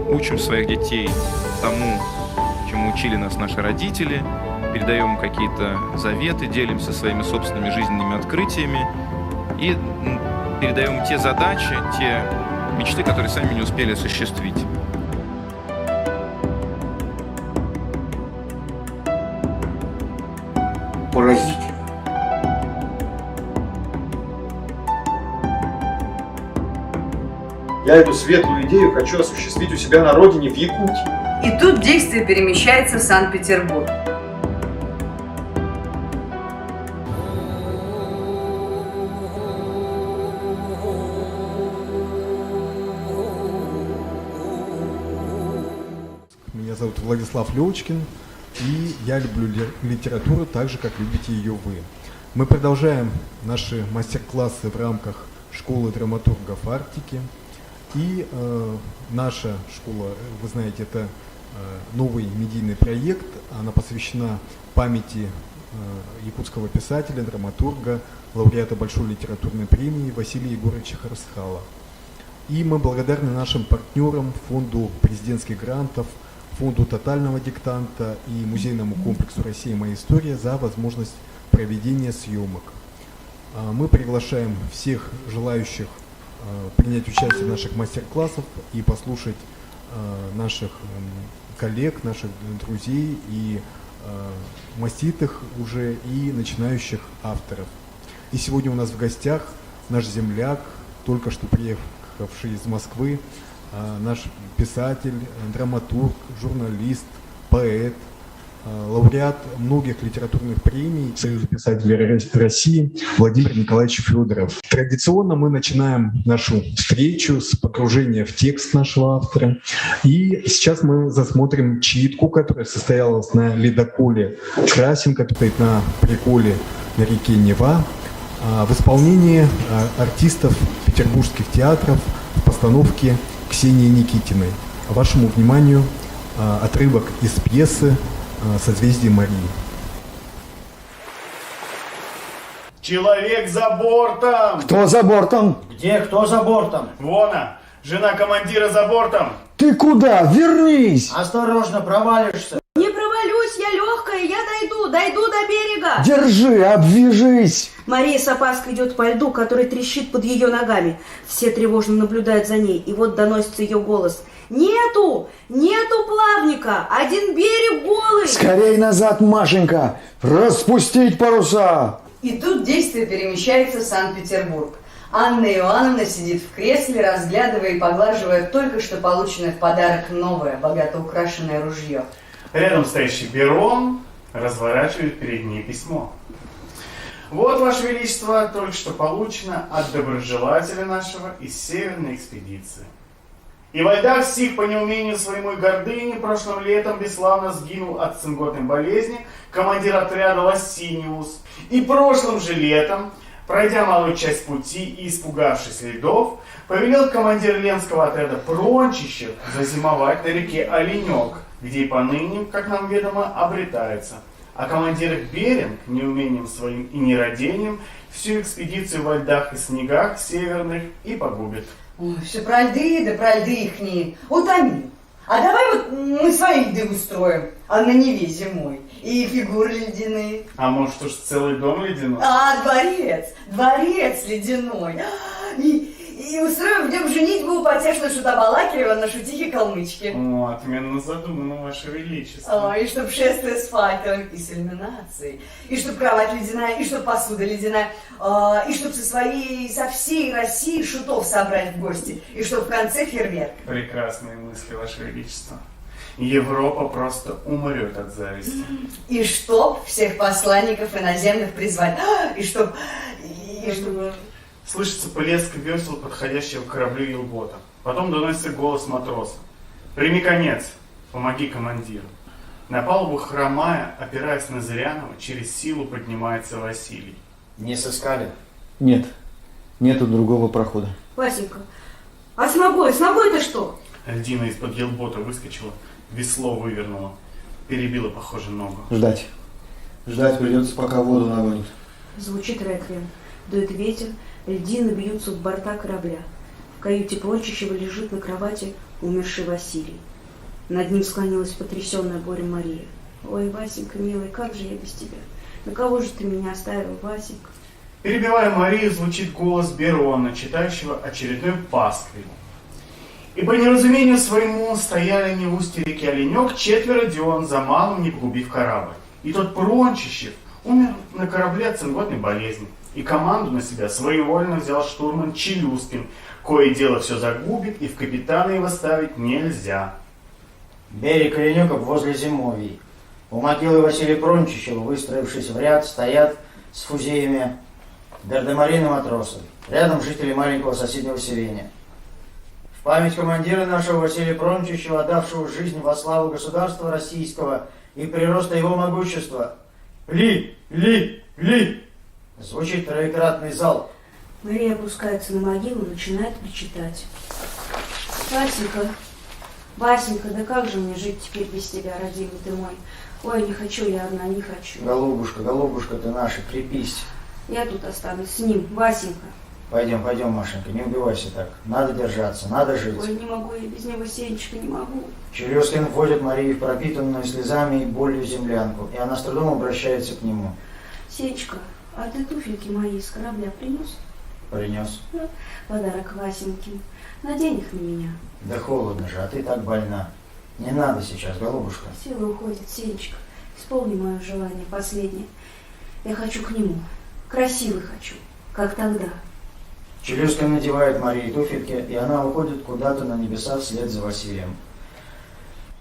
учим своих детей тому, чему учили нас наши родители, передаем какие-то заветы, делимся своими собственными жизненными открытиями и передаем те задачи, те мечты, которые сами не успели осуществить. Поразительно. Я эту светлую идею хочу осуществить у себя на родине, в Якутии. И тут действие перемещается в Санкт-Петербург. Меня зовут Владислав Левочкин, и я люблю литературу так же, как любите ее вы. Мы продолжаем наши мастер-классы в рамках школы драматургов Арктики. И наша школа, вы знаете, это новый медийный проект. Она посвящена памяти якутского писателя, драматурга, лауреата Большой литературной премии Василия Егоровича Харсхала. И мы благодарны нашим партнерам, фонду президентских грантов, фонду тотального диктанта и музейному комплексу «Россия. Моя история» за возможность проведения съемок. Мы приглашаем всех желающих принять участие в наших мастер-классах и послушать наших коллег, наших друзей и маститых уже и начинающих авторов. И сегодня у нас в гостях наш земляк, только что приехавший из Москвы, наш писатель, драматург, журналист, поэт, лауреат многих литературных премий Союза писателей России Владимир Николаевич Федоров. Традиционно мы начинаем нашу встречу с погружения в текст нашего автора. И сейчас мы засмотрим читку, которая состоялась на ледоколе «Красин», который стоит на приколе на реке Нева, в исполнении артистов петербургских театров в постановке Ксении Никитиной. Вашему вниманию отрывок из пьесы «Созвездие Марии». Человек за бортом! Кто за бортом? Где кто за бортом? Вон она, жена командира за бортом! Ты куда? Вернись! Осторожно, провалишься. Не провалюсь, я легкая, я дойду до берега. Держи, обвяжись! Мария с опаской идет по льду, который трещит под ее ногами. Все тревожно наблюдают за ней, и вот доносится ее голос. Нету плавника, один берег голый. Скорей назад, Машенька! Распустить паруса! И тут действие перемещается в Санкт-Петербург. Анна Иоанновна сидит в кресле, разглядывая и поглаживая только что полученное в подарок новое, богато украшенное ружье. Рядом стоящий Берон разворачивает перед ней письмо. Вот, Ваше Величество, только что получено от доброжелателя нашего из Северной экспедиции. И во льдах сих по неумению своему и гордыне прошлым летом бесславно сгинул от цинготной болезни командир отряда Лассиниус. И прошлым же летом, пройдя малую часть пути и испугавшись льдов, повелел командир Ленского отряда Прончищев зазимовать на реке Оленек, где и поныне, как нам ведомо, обретается. А командир их Беринг, неумением своим и нерадением, всю экспедицию во льдах и снегах северных и погубит. Ой, все про льды, да про льды ихние. Утомил. А давай вот мы свои льды устроим, а на Неве зимой. И фигуры ледяные. А может уж целый дом ледяной? А, дворец ледяной. И устроим в нем женитьбу потешно шута Балакирева на шутихе Калмычки. О, отменно задумано, Ваше Величество. И чтоб шествие с факелом и с иллюминацией, и чтоб кровать ледяная, и чтоб посуда ледяная, и чтоб со всей России шутов собрать в гости, и чтоб в конце фейерверк. Прекрасные мысли, Ваше Величество. Европа просто умрет от зависти. И чтоб всех посланников иноземных призвать, и чтоб... Слышится плеск весел подходящего к кораблю елбота. Потом доносится голос матроса. «Прими конец! Помоги командиру!» На палубу хромая, опираясь на Зырянова, через силу поднимается Василий. Не сыскали? Нет, нету другого прохода. Васенька, а с ногой-то что? Льдина из-под елбота выскочила, весло вывернула. Перебила, похоже, ногу. Ждать. Ждать придется, пока воду нагонит. Звучит реквием. Дует ветер, льдины бьются в борта корабля. В каюте Прончищева лежит на кровати умерший Василий. Над ним склонилась потрясенная горем Мария. Ой, Васенька, милый, как же я без тебя? На кого же ты меня оставил, Васенька? Перебивая Марию, звучит голос Берона, читающего очередной пасквиль. И по неразумению своему стояли они в устье реки Оленек 4 Дион, за малым не погубив корабль. И тот Прончищев умер на корабле от цинготной болезни. И команду на себя своевольно взял штурман Челюскин, кое дело все загубит, и в капитана его ставить нельзя. Берег Оленюков возле Зимовий. У могилы Василия Прончищева, выстроившись в ряд, стоят с фузеями гардемарины матросы. Рядом жители маленького соседнего селения. В память командира нашего Василия Прончищева, отдавшего жизнь во славу государства российского и прироста его могущества. Ли! Звучит троекратный залп. Мария опускается на могилу и начинает причитать. Васенька, Васенька, да как же мне жить теперь без тебя, родимый ты мой? Ой, не хочу я одна, не хочу. Голубушка, голубушка ты наша, крепись. Я тут останусь с ним, Васенька. Пойдем, Машенька, не убивайся так. Надо держаться, надо жить. Ой, не могу я без него, Сенечка, не могу. Челюскин вводит Марию в пропитанную слезами и болью землянку, и она с трудом обращается к нему. Сенечка, а ты туфельки мои с корабля принес? Принес. Подарок Васеньке. Надень их на меня. Да холодно же, а ты так больна. Не надо сейчас, голубушка. Сила уходит, Сенечка. Исполни мое желание последнее. Я хочу к нему. Красивый хочу, как тогда. Челюскин надевает Марии туфельки, и она уходит куда-то на небеса вслед за Василием.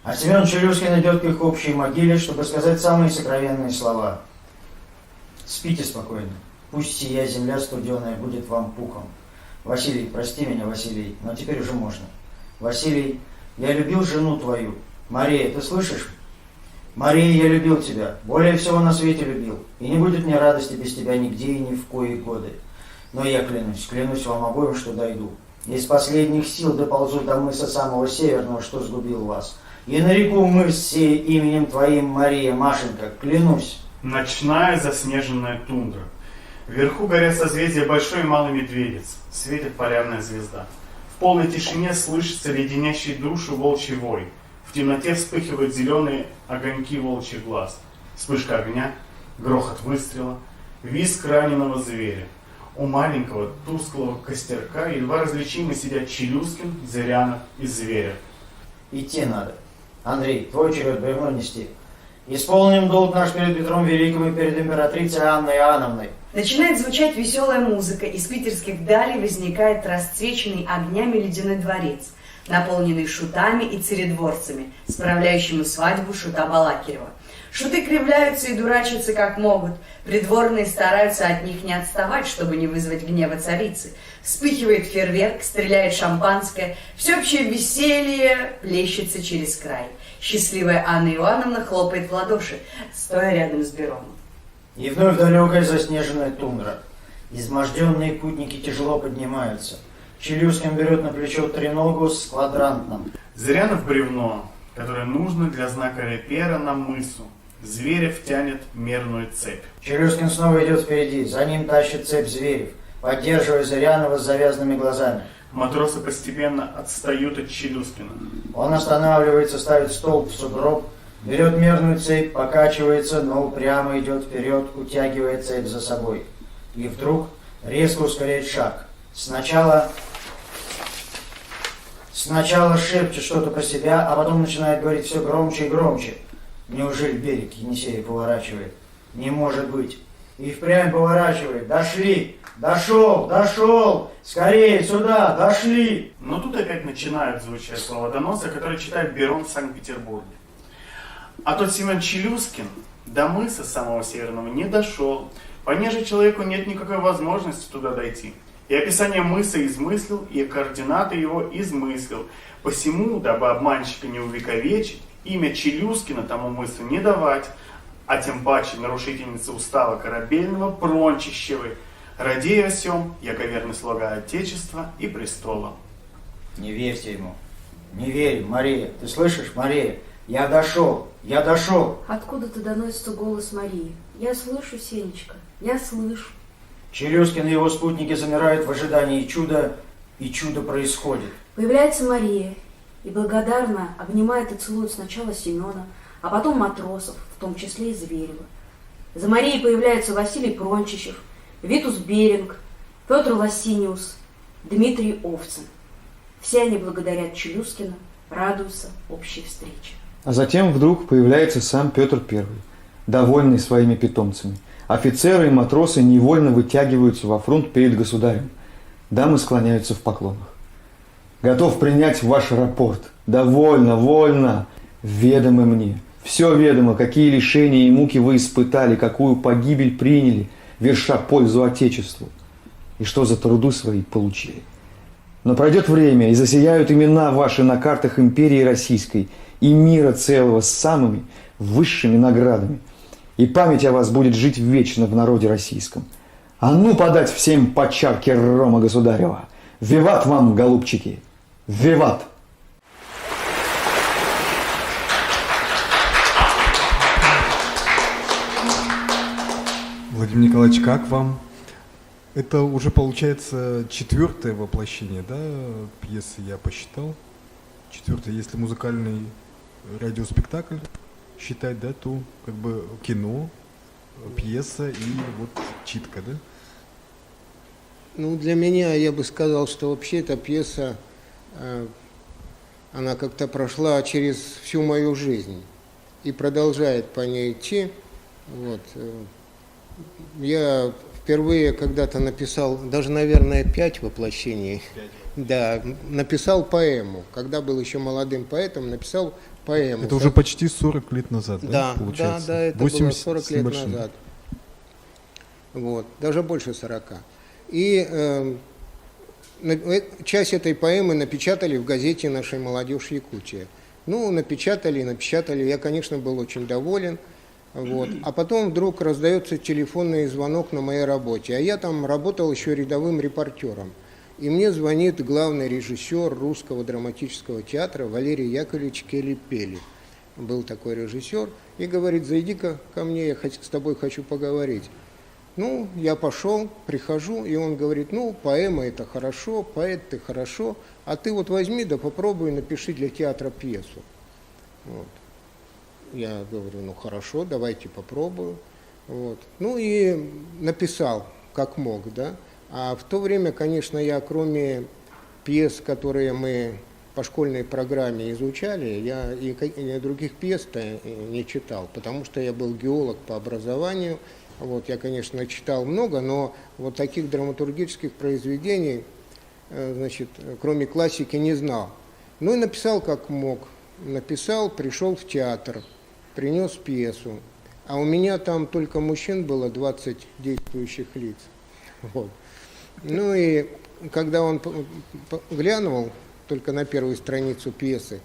А Семен Челюскин идет к их общей могиле, чтобы сказать самые сокровенные слова. Спите спокойно. Пусть сия земля студеная будет вам пухом. Василий, прости меня, Василий, но теперь уже можно. Василий, я любил жену твою. Мария, ты слышишь? Мария, я любил тебя, более всего на свете любил. И не будет мне радости без тебя нигде и ни в кои годы. Но я клянусь вам обоим, что дойду. Из последних сил доползу до мыса самого северного, что сгубил вас. И нареку мыс сей именем твоим, Мария, Машенька, клянусь. Ночная заснеженная тундра. Вверху горят созвездия Большой и Малый Медведиц. Светит полярная звезда. В полной тишине слышится леденящий душу волчий вой. В темноте вспыхивают зеленые огоньки волчьих глаз. Вспышка огня, грохот выстрела, визг раненого зверя. У маленького тусклого костерка едва различимо сидят Челюскин, Зырянов и Зверев. Идти надо. Андрей, твой черед бревно нести. Исполним долг наш перед Петром Великим и перед императрицей Анной Иоанновной. Начинает звучать веселая музыка. Из питерских далей возникает расцвеченный огнями ледяной дворец, наполненный шутами и царедворцами, справляющими свадьбу шута Балакирева. Шуты кривляются и дурачатся как могут. Придворные стараются от них не отставать, чтобы не вызвать гнева царицы. Вспыхивает фейерверк, стреляет шампанское. Всеобщее веселье плещется через край. Счастливая Анна Иоанновна хлопает в ладоши, стоя рядом с Бероном. И вновь далекая заснеженная тундра. Изможденные путники тяжело поднимаются. Челюскин берет на плечо треногу с квадрантным. Зырянов бревно, которое нужно для знака репера на мысу. Зверев тянет мерную цепь. Челюскин снова идет впереди, за ним тащит цепь Зверев, поддерживая Зырянова с завязанными глазами. Матросы постепенно отстают от Челюскина. Он останавливается, ставит столб в сугроб, берет мерную цепь, покачивается, но упрямо идет вперед, утягивая цепь за собой. И вдруг резко ускоряет шаг. Сначала шепчет что-то про себя, а потом начинает говорить все громче и громче. Неужели берег Енисея поворачивает? Не может быть. И впрямь поворачивает. Дошли! Дошел! Скорее сюда! Дошли! Но тут опять начинают звучать слова доноса, которые читает Берон в Санкт-Петербурге. А тот Семен Челюскин до мыса самого северного не дошел. Понеже человеку нет никакой возможности туда дойти. И описание мыса измыслил, и координаты его измыслил. Посему, дабы обманщика не увековечить, имя Челюскина тому мысу не давать, а тем паче нарушительницы устава корабельного Прончищевой, радея о сем, яко верный слуга Отечества и престола. Не верьте ему. Не верь, Мария. Ты слышишь, Мария? Я дошел. Откуда-то доносится голос Марии. Я слышу, Сенечка, я слышу. Челюскин и его спутники замирают в ожидании чуда, и чудо происходит. Появляется Мария и благодарно обнимает и целует сначала Семена, а потом матросов, в том числе и Зверева. За Марией появляются Василий Прончичев, Витус Беринг, Петр Лосиниус, Дмитрий Овцин. Все они благодарят Челюскина, радуются общей встрече. А затем вдруг появляется сам Петр I, довольный своими питомцами. Офицеры и матросы невольно вытягиваются во фронт перед государем. Дамы склоняются в поклонах. Готов принять ваш рапорт. Довольно, вольно. Ведомо мне. Все ведомо, какие лишения и муки вы испытали, какую погибель приняли, верша пользу Отечеству. И что за труды свои получили. Но пройдет время, и засияют имена ваши на картах империи российской и мира целого с самыми высшими наградами. И память о вас будет жить вечно в народе российском. А ну подать всем по чарке рома государева. Виват вам, голубчики! Виват! Владимир Николаевич, как вам? Это уже получается 4-е воплощение, да, пьесы, я посчитал. 4-е, если музыкальный радиоспектакль считать, да, то как бы кино, пьеса и вот читка, да? Ну, для меня, я бы сказал, что вообще эта пьеса, она как-то прошла через всю мою жизнь и продолжает по ней идти. Вот. Я впервые когда-то написал, даже, наверное, 5 воплощений. 5. Да, написал поэму. Когда был еще молодым поэтом, написал поэму. Это уже почти 40 лет назад, да, да, получается? Да, это было 40 лет назад. Вот, даже больше 40. И часть этой поэмы напечатали в газете «Наша молодежь Якутия». Ну, напечатали. Я, конечно, был очень доволен. Вот. А потом вдруг раздается телефонный звонок на моей работе. А я там работал еще рядовым репортером. И мне звонит главный режиссер Русского драматического театра Валерий Яковлевич Келли-Пели. Был такой режиссер. И говорит: зайди-ка ко мне, я с тобой хочу поговорить. Ну, я пошел, прихожу, и он говорит: ну, поэма это хорошо, поэт ты хорошо, а ты вот возьми да попробуй напиши для театра пьесу. Вот. Я говорю: ну хорошо, давайте попробую. Вот. Ну и написал, как мог, да. А в то время, конечно, я кроме пьес, которые мы по школьной программе изучали, я и других пьес-то не читал, потому что я был геолог по образованию. Вот, я, конечно, читал много, но вот таких драматургических произведений, значит, кроме классики, не знал. Ну и написал, как мог. Написал, пришел в театр, принес пьесу. А у меня там только мужчин было 20 действующих лиц. Вот. Ну и когда он глянул только на первую страницу пьесы,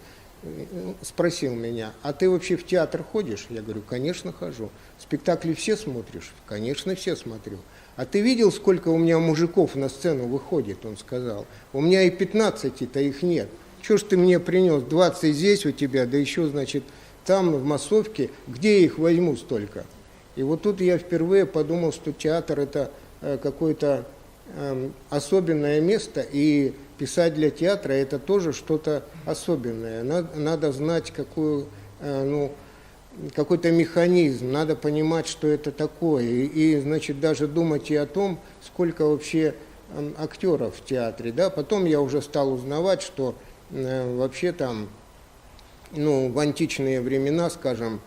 спросил меня: а ты вообще в театр ходишь? Я говорю: конечно, хожу. Спектакли все смотришь? Конечно, все смотрю. А ты видел, сколько у меня мужиков на сцену выходит? Он сказал: у меня и 15-то их нет. Чего ж ты мне принес 20 здесь у тебя, да еще, значит, там, в массовке, где я их возьму столько? И вот тут я впервые подумал, что театр – это какое-то особенное место, и писать для театра – это тоже что-то особенное. Надо знать какой-то механизм, надо понимать, что это такое. И, значит, даже думать и о том, сколько вообще актеров в театре. Да? Потом я уже стал узнавать, что вообще там, в античные времена, скажем,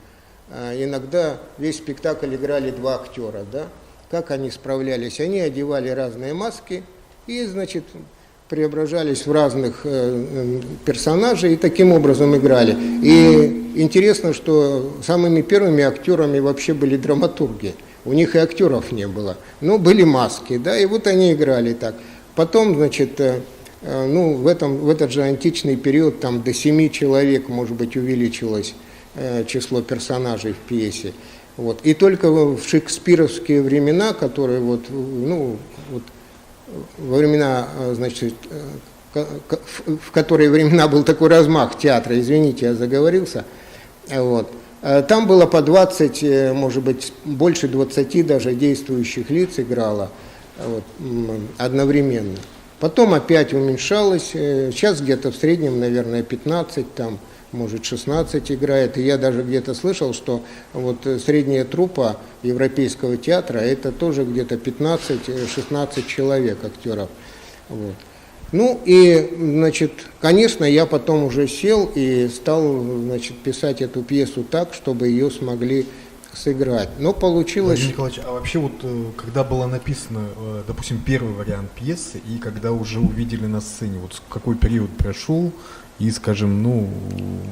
иногда весь спектакль играли 2 актера, да? Как они справлялись? Они одевали разные маски и, значит, преображались в разных персонажей и таким образом играли. И интересно, что самыми первыми актерами вообще были драматурги. У них и актеров не было, но были маски, да, и вот они играли так. Потом, значит, в этот же античный период там до 7 человек, может быть, увеличилось число персонажей в пьесе. Вот. И только в шекспировские времена, которые во времена, значит, в которые времена был такой размах театра, извините, я заговорился, вот, там было по 20, может быть, больше 20 даже действующих лиц играло вот, одновременно. Потом опять уменьшалось, сейчас где-то в среднем, наверное, 15, там, может, 16 играет. И я даже где-то слышал, что вот средняя труппа Европейского театра, это тоже где-то 15-16 человек, актеров. Вот. Ну и, значит, конечно, я потом уже сел и стал, значит, писать эту пьесу так, чтобы ее смогли сыграть. Но получилось... Владимир Николаевич, а вообще вот когда было написано, допустим, первый вариант пьесы, и когда уже увидели на сцене, вот какой период прошел, и, скажем, ну,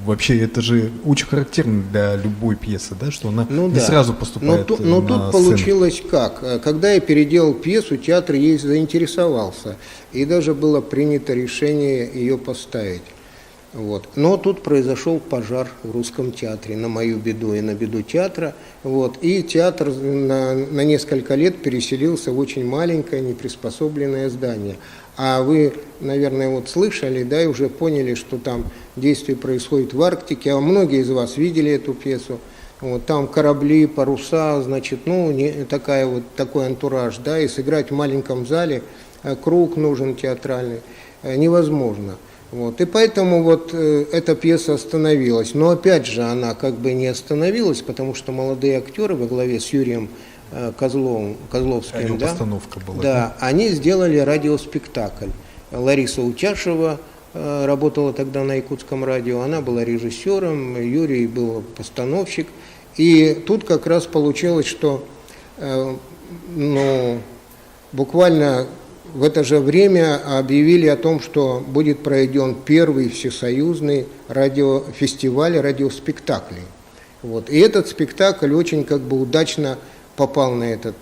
вообще это же очень характерно для любой пьесы, да, что она не сразу поступает на сцену. Но тут получилось как? Когда я переделал пьесу, театр ей заинтересовался, и даже было принято решение ее поставить. Вот. Но тут произошел пожар в Русском театре, на мою беду и на беду театра. Вот. И театр на несколько лет переселился в очень маленькое, неприспособленное здание. А вы, наверное, вот слышали, да, и уже поняли, что там действие происходит в Арктике, а многие из вас видели эту пьесу. Вот, там корабли, паруса, значит, ну, такой антураж, да, и сыграть в маленьком зале, круг нужен театральный, невозможно. Вот, и поэтому вот эта пьеса остановилась. Но опять же она как бы не остановилась, потому что молодые актеры во главе с Юрием Козловским, постановка была, да, они сделали радиоспектакль. Лариса Утяшева работала тогда на Якутском радио, она была режиссером, Юрий был постановщик. И тут как раз получилось, что буквально в это же время объявили о том, что будет проведен первый всесоюзный фестиваль радиоспектаклей. Вот. И этот спектакль очень как бы удачно попал на этот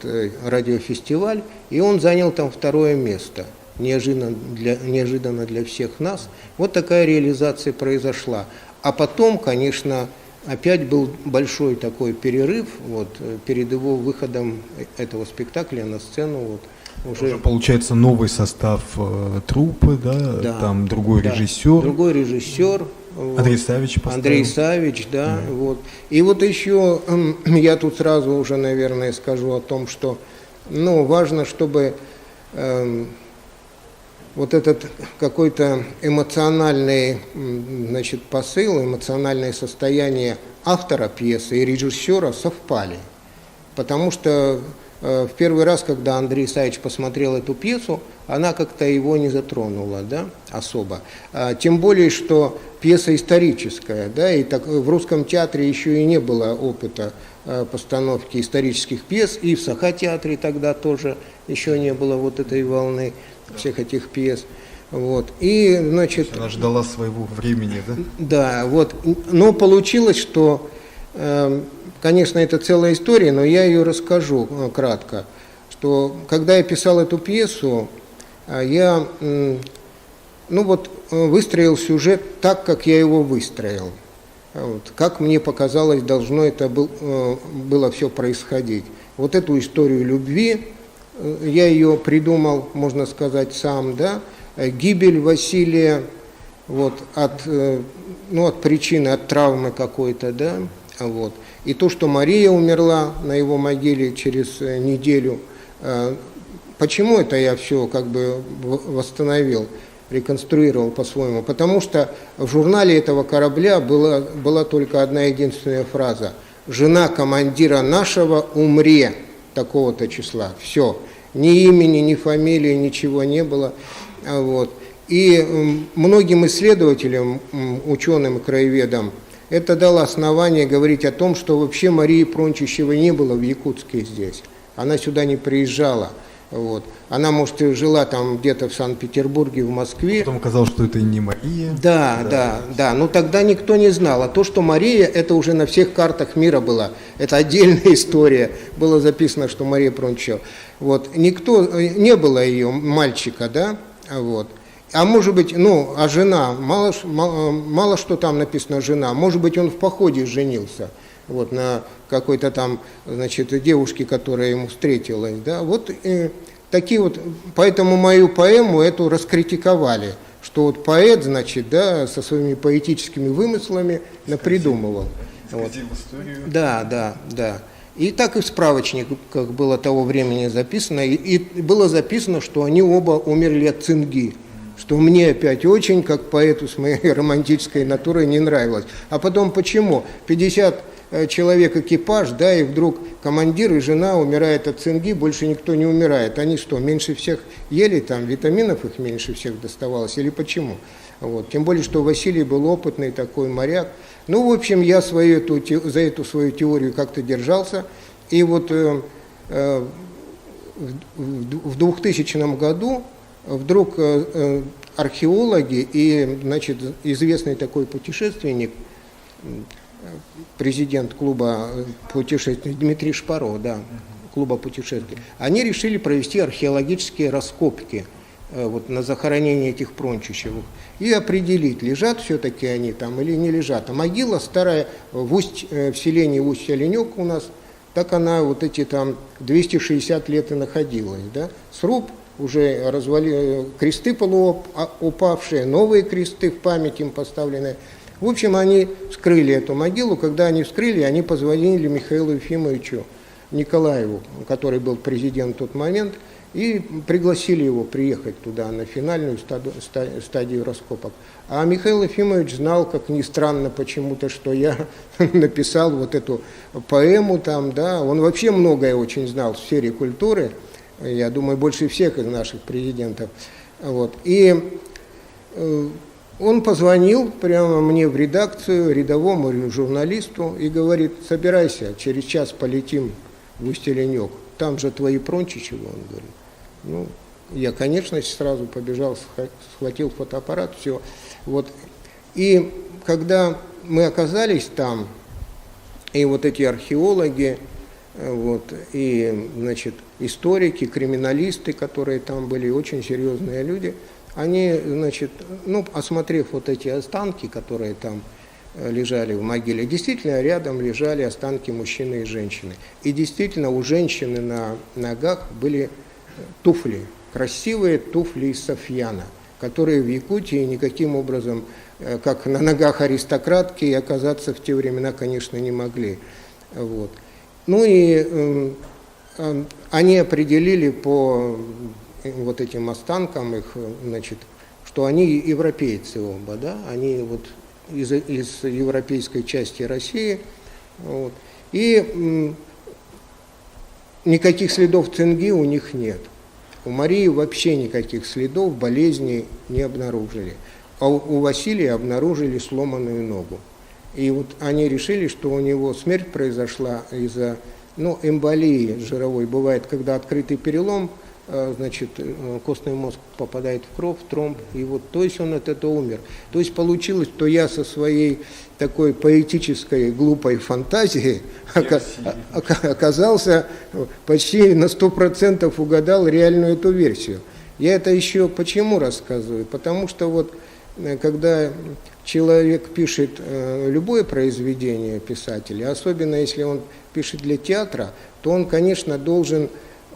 радиофестиваль, и он занял там 2-е место. Неожиданно для всех нас. Вот такая реализация произошла. А потом, конечно, опять был большой такой перерыв вот, перед его выходом этого спектакля на сцену. Вот, уже получается новый состав труппы, да? Там другой режиссер. Другой режиссер. Андрей Савич поставил. Андрей Савич, да. Вот. И вот еще я тут сразу уже, наверное, скажу о том, что важно, чтобы вот этот какой-то эмоциональный, значит, посыл, эмоциональное состояние автора пьесы и режиссера совпали. Потому что в первый раз, когда Андрей Савич посмотрел эту пьесу, она как-то его не затронула, да, особо. Тем более, что пьеса историческая, да, и так в Русском театре еще и не было опыта постановки исторических пьес, и в Саха-театре тогда тоже еще не было вот этой волны всех этих пьес. Вот. И, значит, она ждала своего времени, да? Да, вот. Но получилось, что, конечно, это целая история, но я ее расскажу кратко, что когда я писал эту пьесу, я выстроил сюжет так, как я его выстроил. Вот. Как мне показалось, должно это было все происходить. Вот эту историю любви, я ее придумал, можно сказать, сам, да, гибель Василия вот, от причины, от травмы какой-то, да, вот. И то, что Мария умерла на его могиле через неделю. Почему это я все как бы восстановил, реконструировал по-своему? Потому что в журнале этого корабля была только одна единственная фраза: «Жена командира нашего умре такого-то числа». Все. Ни имени, ни фамилии, ничего не было. Вот. И многим исследователям, ученым, краеведам, это дало основание говорить о том, что вообще Марии Прончищевой не было в Якутске здесь. Она сюда не приезжала. Вот. Она, может, и жила там где-то в Санкт-Петербурге, в Москве. Потом оказалось, что это и не Мария. Да. Но тогда никто не знал. А то, что Мария, это уже на всех картах мира было. Это отдельная история. Было записано, что Мария Прончищева. Вот. Не было ее мальчика, да? Вот. А может быть, а жена, мало что там написано жена. Может быть, он в походе женился. Вот, на какой-то там, значит, девушке, которая ему встретилась, да, вот такие вот, поэтому мою поэму эту раскритиковали, что вот поэт, значит, да, со своими поэтическими вымыслами напридумывал. Вот. Да. И так и в справочниках было того времени записано, и было записано, что они оба умерли от цинги, что мне опять очень, как поэту с моей романтической натурой, не нравилось. А потом почему? 50 человек экипаж, да, и вдруг командир и жена умирают от цинги, больше никто не умирает. Они что, меньше всех ели, там витаминов их меньше всех доставалось, или почему? Вот. Тем более, что Василий был опытный такой моряк. Ну, в общем, я за эту свою теорию как-то держался. И вот в 2000 году вдруг археологи и, значит, известный такой путешественник, президент клуба путешествий Дмитрий Шпаров, да, клуба путешествий, они решили провести археологические раскопки вот, на захоронение этих Прончичевых и определить, лежат все-таки они там или не лежат. А могила старая в селении Усть-Оленек у нас, так она вот эти там 260 лет и находилась. Да? Сруб уже развалили, кресты полуупавшие, новые кресты в память им поставленные. В общем, они вскрыли эту могилу. Когда они вскрыли, они позвонили Михаилу Ефимовичу Николаеву, который был президент в тот момент, и пригласили его приехать туда на финальную стадию раскопок. А Михаил Ефимович знал, как ни странно почему-то, что я написал вот эту поэму там, да. Он вообще многое очень знал в сфере культуры, я думаю, больше всех из наших президентов. Вот. И он позвонил прямо мне в редакцию, рядовому журналисту, и говорит: собирайся, через час полетим в Усть-Оленек, там же твои Прончичевы, он говорит. Ну, я, конечно, сразу побежал, схватил фотоаппарат, все. Вот. И когда мы оказались там, и вот эти археологи, вот, и, значит, историки, криминалисты, которые там были, очень серьезные люди, они, значит, ну, осмотрев вот эти останки, которые там лежали в могиле, действительно рядом лежали останки мужчины и женщины. И действительно у женщины на ногах были туфли, красивые туфли из софьяна, которые в Якутии никаким образом, как на ногах аристократки, оказаться в те времена, конечно, не могли. Вот. Ну и они определили по вот этим останкам их, значит, что они европейцы оба, да, они вот из европейской части России, вот. И никаких следов цинги у них нет. У Марии вообще никаких следов болезни не обнаружили. А у Василия обнаружили сломанную ногу. И вот они решили, что у него смерть произошла из-за, ну, эмболии жировой. Бывает, когда открытый перелом, значит, костный мозг попадает в кровь, тромб, и вот, то есть он от этого умер. То есть получилось, что я со своей такой поэтической глупой фантазией оказался почти на 100% угадал реальную эту версию. Я это еще почему рассказываю? Потому что вот когда человек пишет любое произведение писателя, особенно если он пишет для театра, то он, конечно, должен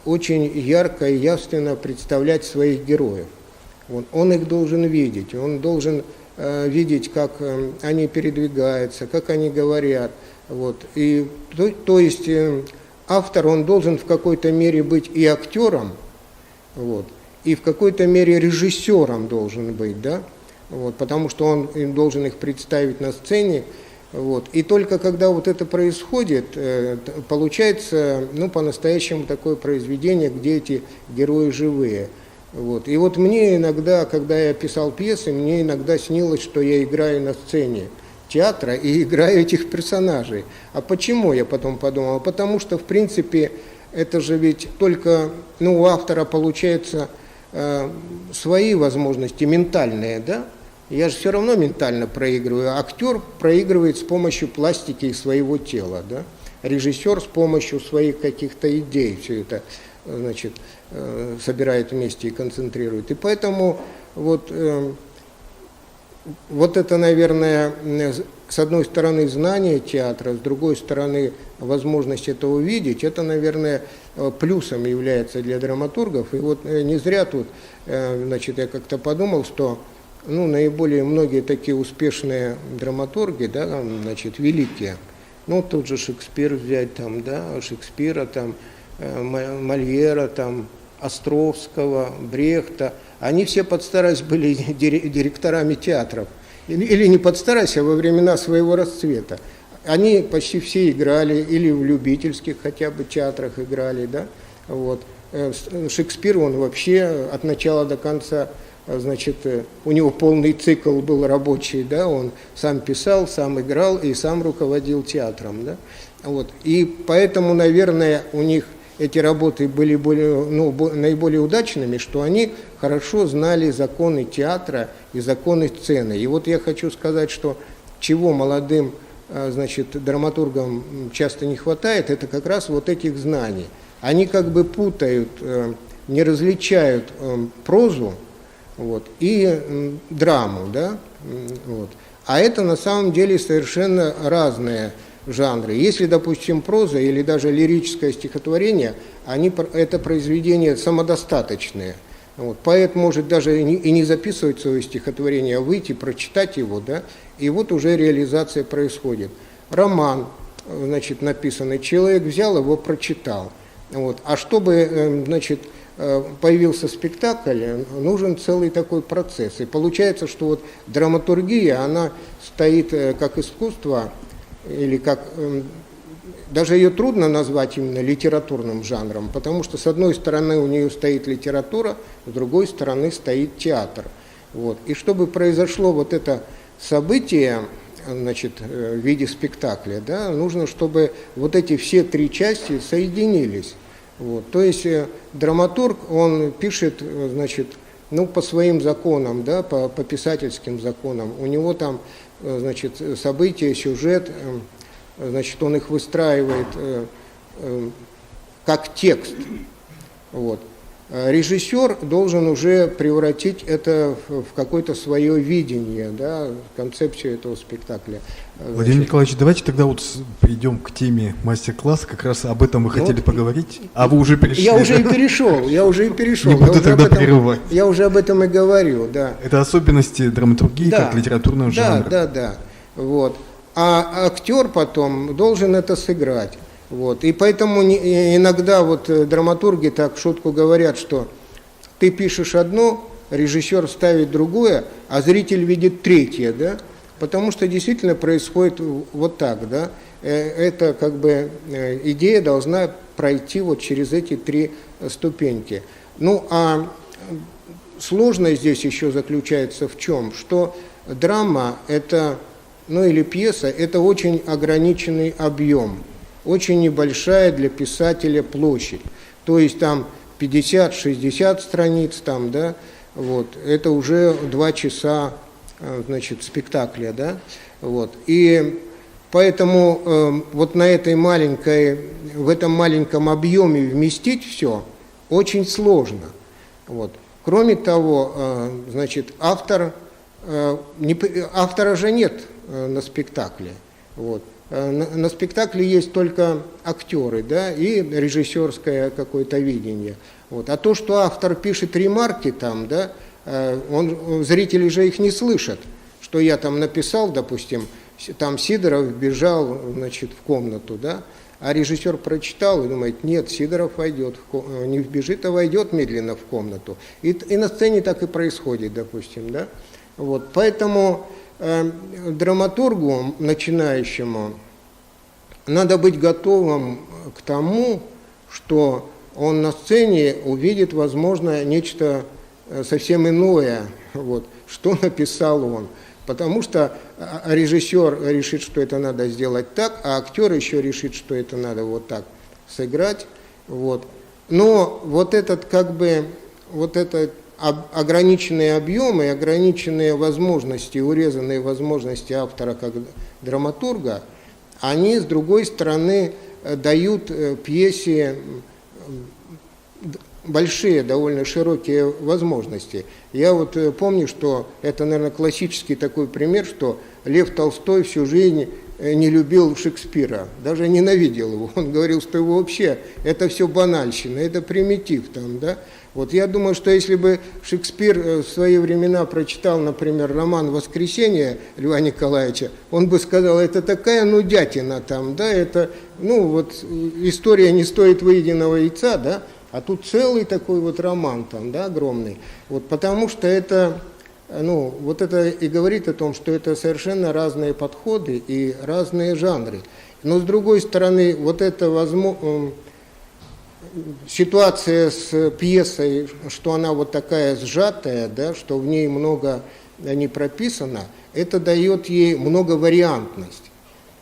очень ярко и явственно представлять своих героев. Он их должен видеть, он должен видеть, как они передвигаются, как они говорят. Вот. И, то есть автор, он должен в какой-то мере быть и актером, вот, и в какой-то мере режиссером должен быть, да? Вот, потому что он должен их представить на сцене. Вот. И только когда вот это происходит, получается, ну, по-настоящему такое произведение, где эти герои живые. Вот. И вот мне иногда, когда я писал пьесы, мне иногда снилось, что я играю на сцене театра и играю этих персонажей. А почему, я потом подумал? Потому что, в принципе, это же ведь только, ну, у автора получается свои возможности ментальные, да? Я же все равно ментально проигрываю. Актер проигрывает с помощью пластики и своего тела, да? Режиссер с помощью своих каких-то идей все это, значит, собирает вместе и концентрирует. И поэтому вот это, наверное, с одной стороны знание театра, с другой стороны возможность это увидеть, это, наверное, плюсом является для драматургов. И вот не зря тут, значит, я как-то подумал, что, ну, наиболее многие такие успешные драматурги, да, значит, великие, Ну, тот же Шекспир взять, там, да, Шекспира, там, Мольера, там, Островского, Брехта. Они все под старость были директорами театров. Или не под старость, а во времена своего расцвета. Они почти все играли, или в любительских хотя бы театрах играли, да. Вот. Шекспир, он вообще от начала до конца, значит, у него полный цикл был рабочий, да, он сам писал, сам играл и сам руководил театром, да. Вот. И поэтому, наверное, у них эти работы были наиболее удачными, что они хорошо знали законы театра и законы сцены. И вот я хочу сказать, что чего молодым, значит, драматургам часто не хватает, это как раз вот этих знаний. Они как бы путают, не различают прозу, вот, и драму, да, вот. А это на самом деле совершенно разные жанры. Если, допустим, проза или даже лирическое стихотворение, это произведения самодостаточные. Вот. Поэт может даже и не записывать свое стихотворение, а выйти, прочитать его, да, и вот уже реализация происходит. Роман, значит, написанный, человек взял его, прочитал. Вот. А чтобы, значит, появился спектакль, нужен целый такой процесс. И получается, что вот драматургия, она стоит как искусство, или как, даже ее трудно назвать именно литературным жанром, потому что с одной стороны у нее стоит литература, с другой стороны стоит театр. Вот. И чтобы произошло вот это событие, значит, в виде спектакля, да, нужно, чтобы вот эти все три части соединились. Вот. То есть драматург, он пишет, значит, ну, по своим законам, да, по писательским законам. У него там, значит, события, сюжет, значит, он их выстраивает как текст. Вот. Режиссер должен уже превратить это в какое-то свое видение, да, концепцию этого спектакля. Владимир Николаевич, давайте тогда вот перейдем к теме мастер-класса, как раз об этом вы хотели поговорить, а вы уже перешли. Я уже и перешел. Не буду тогда прерывать. Я уже об этом и говорю, да. Это особенности драматургии, да, как литературного жанра. Да. Вот. А актер потом должен это сыграть. Вот. И поэтому иногда вот драматурги так в шутку говорят, что ты пишешь одно, режиссер ставит другое, а зритель видит третье, да? Потому что действительно происходит вот так, да? Это как бы идея должна пройти вот через эти три ступеньки. Ну, а сложность здесь еще заключается в чем? Что драма это, ну или пьеса, это очень ограниченный объем. Очень небольшая для писателя площадь. То есть там 50-60 страниц, там, да, вот, это уже 2 часа, значит, спектакля, да, вот. И поэтому вот в этом маленьком объеме вместить все очень сложно. Вот. Кроме того, значит, автора же нет на спектакле, вот. На спектакле есть только актеры, да, и режиссерское какое-то видение. Вот. А то, что автор пишет ремарки там, да, зрители же их не слышат, что я там написал, допустим, там Сидоров бежал, значит, в комнату, да, а режиссер прочитал и думает, нет, Сидоров войдет, не вбежит, а войдет медленно в комнату. И на сцене так и происходит, допустим, да. Вот. Поэтому драматургу начинающему надо быть готовым к тому, что он на сцене увидит, возможно, нечто совсем иное, вот, что написал он. Потому что режиссер решит, что это надо сделать так, а актер еще решит, что это надо вот так сыграть. Вот. Но вот этот как бы, вот этот ограниченные объемы, ограниченные возможности, урезанные возможности автора как драматурга, они, с другой стороны, дают пьесе большие, довольно широкие возможности. Я вот помню, что это, наверное, классический такой пример, что Лев Толстой всю жизнь не любил Шекспира, даже ненавидел его. Он говорил, что его вообще, это все банальщина, это примитив там, да. Вот я думаю, что если бы Шекспир в свои времена прочитал, например, роман «Воскресенье» Льва Николаевича, он бы сказал, это такая нудятина там, да, это, ну вот, история не стоит выеденного яйца, да, а тут целый такой вот роман там, да, огромный. Вот потому что это, ну, вот это и говорит о том, что это совершенно разные подходы и разные жанры. Но с другой стороны, вот это ситуация с пьесой, что она вот такая сжатая, да, что в ней много не прописано, это дает ей многовариантность.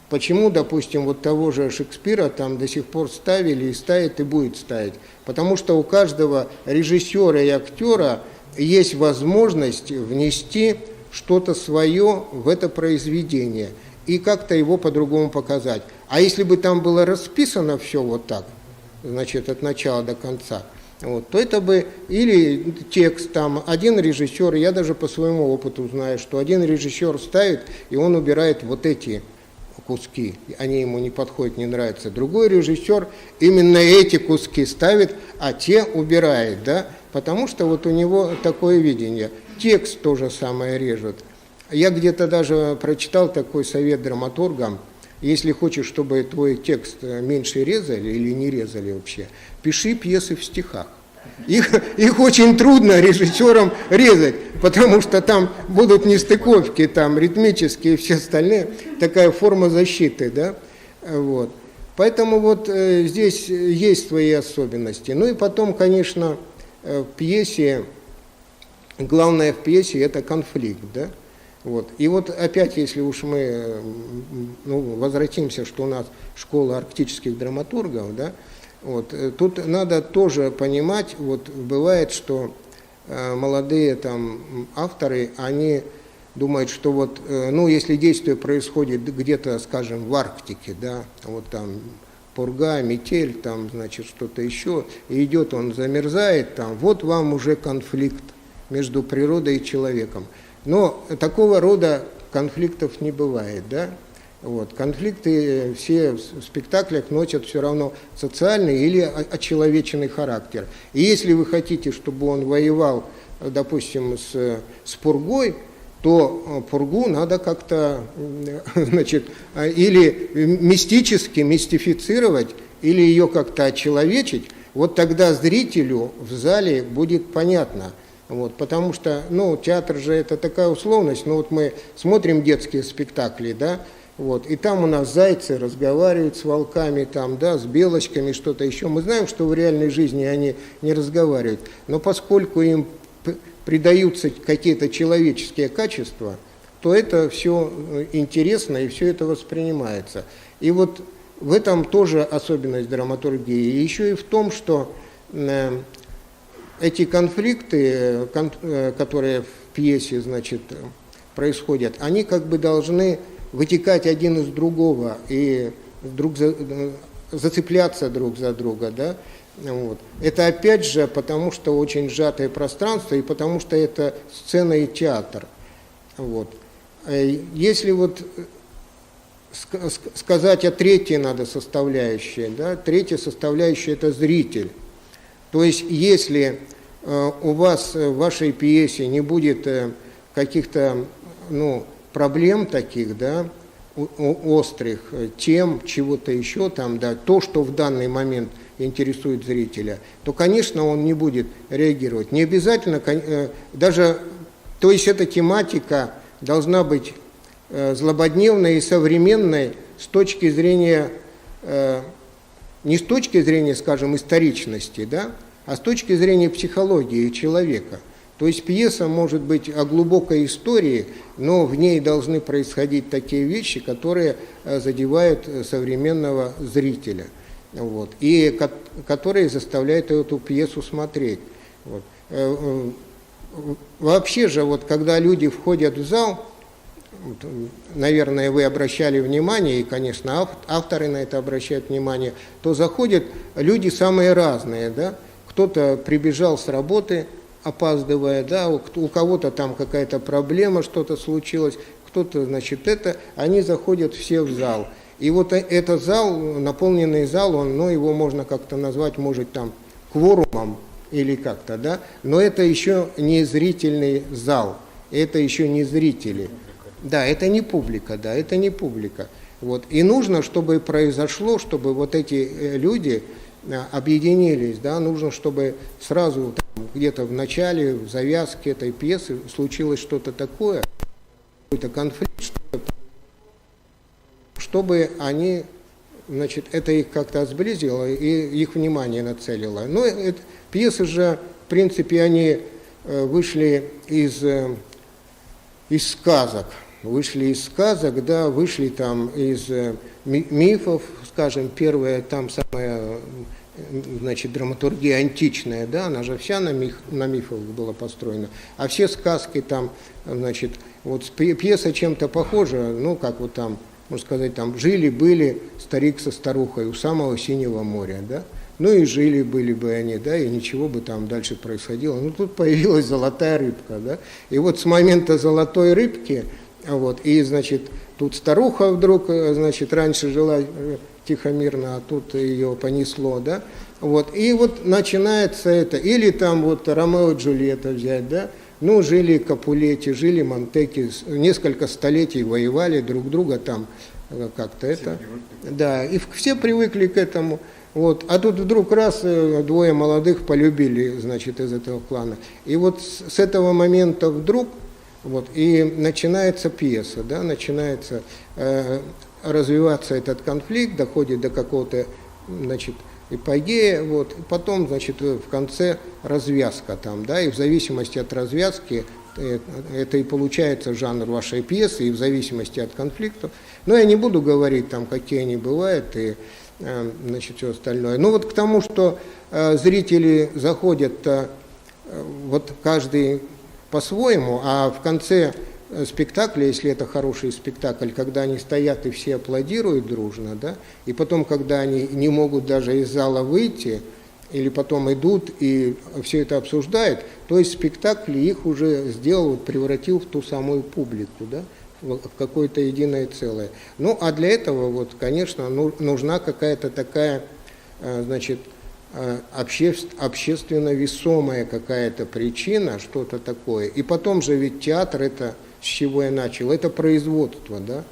Почему, допустим, вот того же Шекспира там до сих пор ставили и ставят и будет ставить? Потому что у каждого режиссера и актера есть возможность внести что-то свое в это произведение и как-то его по-другому показать. А если бы там было расписано все вот так, значит, от начала до конца, вот, то это бы, или текст там, один режиссер, я даже по своему опыту знаю, что один режиссер ставит, и он убирает вот эти куски, они ему не подходят, не нравятся. Другой режиссер именно эти куски ставит, а те убирает, да, потому что вот у него такое видение. Текст то же самое режет. Я где-то даже прочитал такой совет драматургам: если хочешь, чтобы твой текст меньше резали или не резали вообще, пиши пьесы в стихах. Их очень трудно режиссерам резать, потому что там будут нестыковки, там ритмические и все остальные, такая форма защиты, да, вот. Поэтому вот здесь есть свои особенности. Ну и потом, конечно, в пьесе, главное в пьесе это конфликт, да. Вот. И вот опять, если уж мы возвратимся, что у нас школа арктических драматургов, да, вот, тут надо тоже понимать, вот бывает, что молодые там авторы, они думают, что вот, ну, если действие происходит где-то, скажем, в Арктике, да, вот там пурга, метель, там, значит, что-то еще, и идет он, замерзает там, вот вам уже конфликт между природой и человеком. Но такого рода конфликтов не бывает, да? Вот. Конфликты все в спектаклях носят все равно социальный или очеловеченный характер. И если вы хотите, чтобы он воевал, допустим, с пургой, то пургу надо как-то, значит, или мистически мистифицировать, или ее как-то очеловечить. Вот тогда зрителю в зале будет понятно. Вот, потому что, ну, театр же это такая условность, ну, вот мы смотрим детские спектакли, да, вот, и там у нас зайцы разговаривают с волками, там, да, с белочками, что-то еще. Мы знаем, что в реальной жизни они не разговаривают, но поскольку им придаются какие-то человеческие качества, то это все интересно и все это воспринимается. И вот в этом тоже особенность драматургии. И еще и в том, что эти конфликты, которые в пьесе, значит, происходят, они как бы должны вытекать один из другого и зацепляться друг за друга, да? Вот. Это опять же потому, что очень сжатое пространство и потому, что это сцена и театр. Вот. Если вот сказать о третьей надо составляющей, да? Третья составляющая – это зритель. То есть, если у вас в вашей пьесе не будет каких-то, ну, проблем таких, да, острых, тем, чего-то еще там, да, то, что в данный момент интересует зрителя, то, конечно, он не будет реагировать. Не обязательно, даже, то есть эта тематика должна быть злободневной и современной с точки зрения, не с точки зрения, скажем, историчности, да, а с точки зрения психологии человека. То есть пьеса может быть о глубокой истории, но в ней должны происходить такие вещи, которые задевают современного зрителя, вот, и которые заставляют эту пьесу смотреть. Вот. Вообще же, вот, когда люди входят в зал, наверное, вы обращали внимание, и, конечно, авторы на это обращают внимание, то заходят люди самые разные, да? Кто-то прибежал с работы, опаздывая, да, у кого-то там какая-то проблема, что-то случилось, кто-то, значит, это, они заходят все в зал. И вот этот зал, наполненный зал, он, ну, его можно как-то назвать, может, там, кворумом или как-то, да, но это еще не зрительный зал, это еще не зрители. Да, это не публика, да, это не публика. Вот. И нужно, чтобы произошло, чтобы вот эти люди объединились, да, нужно, чтобы сразу где-то в начале, в завязке этой пьесы случилось что-то такое, какой-то конфликт, чтобы они, значит, это их как-то сблизило и их внимание нацелило. Но пьесы же, в принципе, они вышли из сказок. Вышли из сказок, да, вышли там из мифов, скажем, первая там самая, значит, драматургия античная, да, она же вся на мифах была построена, а все сказки там, значит, вот пьеса чем-то похожа, ну, как вот там, можно сказать, там, жили-были старик со старухой у самого синего моря, да, ну и жили-были бы они, да, и ничего бы там дальше происходило. Ну, тут появилась золотая рыбка, да, и вот с момента золотой рыбки, вот, и, значит, тут старуха вдруг, значит, раньше жила тихо, мирно, а тут ее понесло, да, вот, и вот начинается это, или там вот Ромео и Джульетта взять, да, ну, жили Капулетти, жили Монтеки, несколько столетий воевали друг друга там, как-то это, да, и все привыкли к этому, вот, а тут вдруг раз двое молодых полюбили, значит, из этого клана, и вот с этого момента вдруг, вот, и начинается пьеса, да, начинается развиваться этот конфликт, доходит до какого-то, значит, эпогея, вот, и потом, значит, в конце развязка там, да, и в зависимости от развязки это и получается жанр вашей пьесы, и в зависимости от конфликтов. Но я не буду говорить там, какие они бывают, и, значит, все остальное. Ну вот к тому, что зрители заходят, вот каждый по-своему, а в конце спектакля, если это хороший спектакль, когда они стоят и все аплодируют дружно, да, и потом, когда они не могут даже из зала выйти, или потом идут и все это обсуждают, то есть спектакль их уже сделал, превратил в ту самую публику, да, в какое-то единое целое. Ну, а для этого, вот, конечно, нужна какая-то такая, значит, общественно весомая какая-то причина, что-то такое. И потом же ведь театр, это с чего я начал, это производство, да.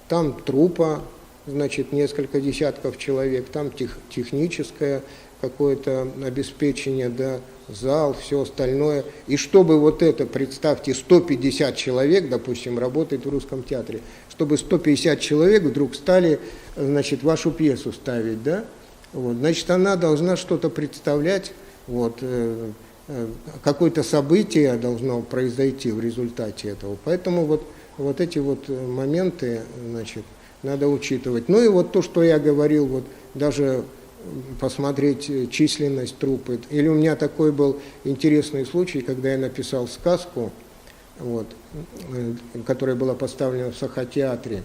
Там труппа, значит, несколько десятков человек, там техническое какое-то обеспечение, да, зал, все остальное. И чтобы вот это, представьте, 150 человек, допустим, работает в Русском театре, чтобы 150 человек вдруг стали, значит, вашу пьесу ставить, да, вот, значит, она должна что-то представлять, вот, какое-то событие должно произойти в результате этого. Поэтому вот эти вот моменты, значит, надо учитывать. Ну и вот то, что я говорил, вот даже посмотреть численность труппы. Или у меня такой был интересный случай, когда я написал сказку, вот, которая была поставлена в Сахатеатре.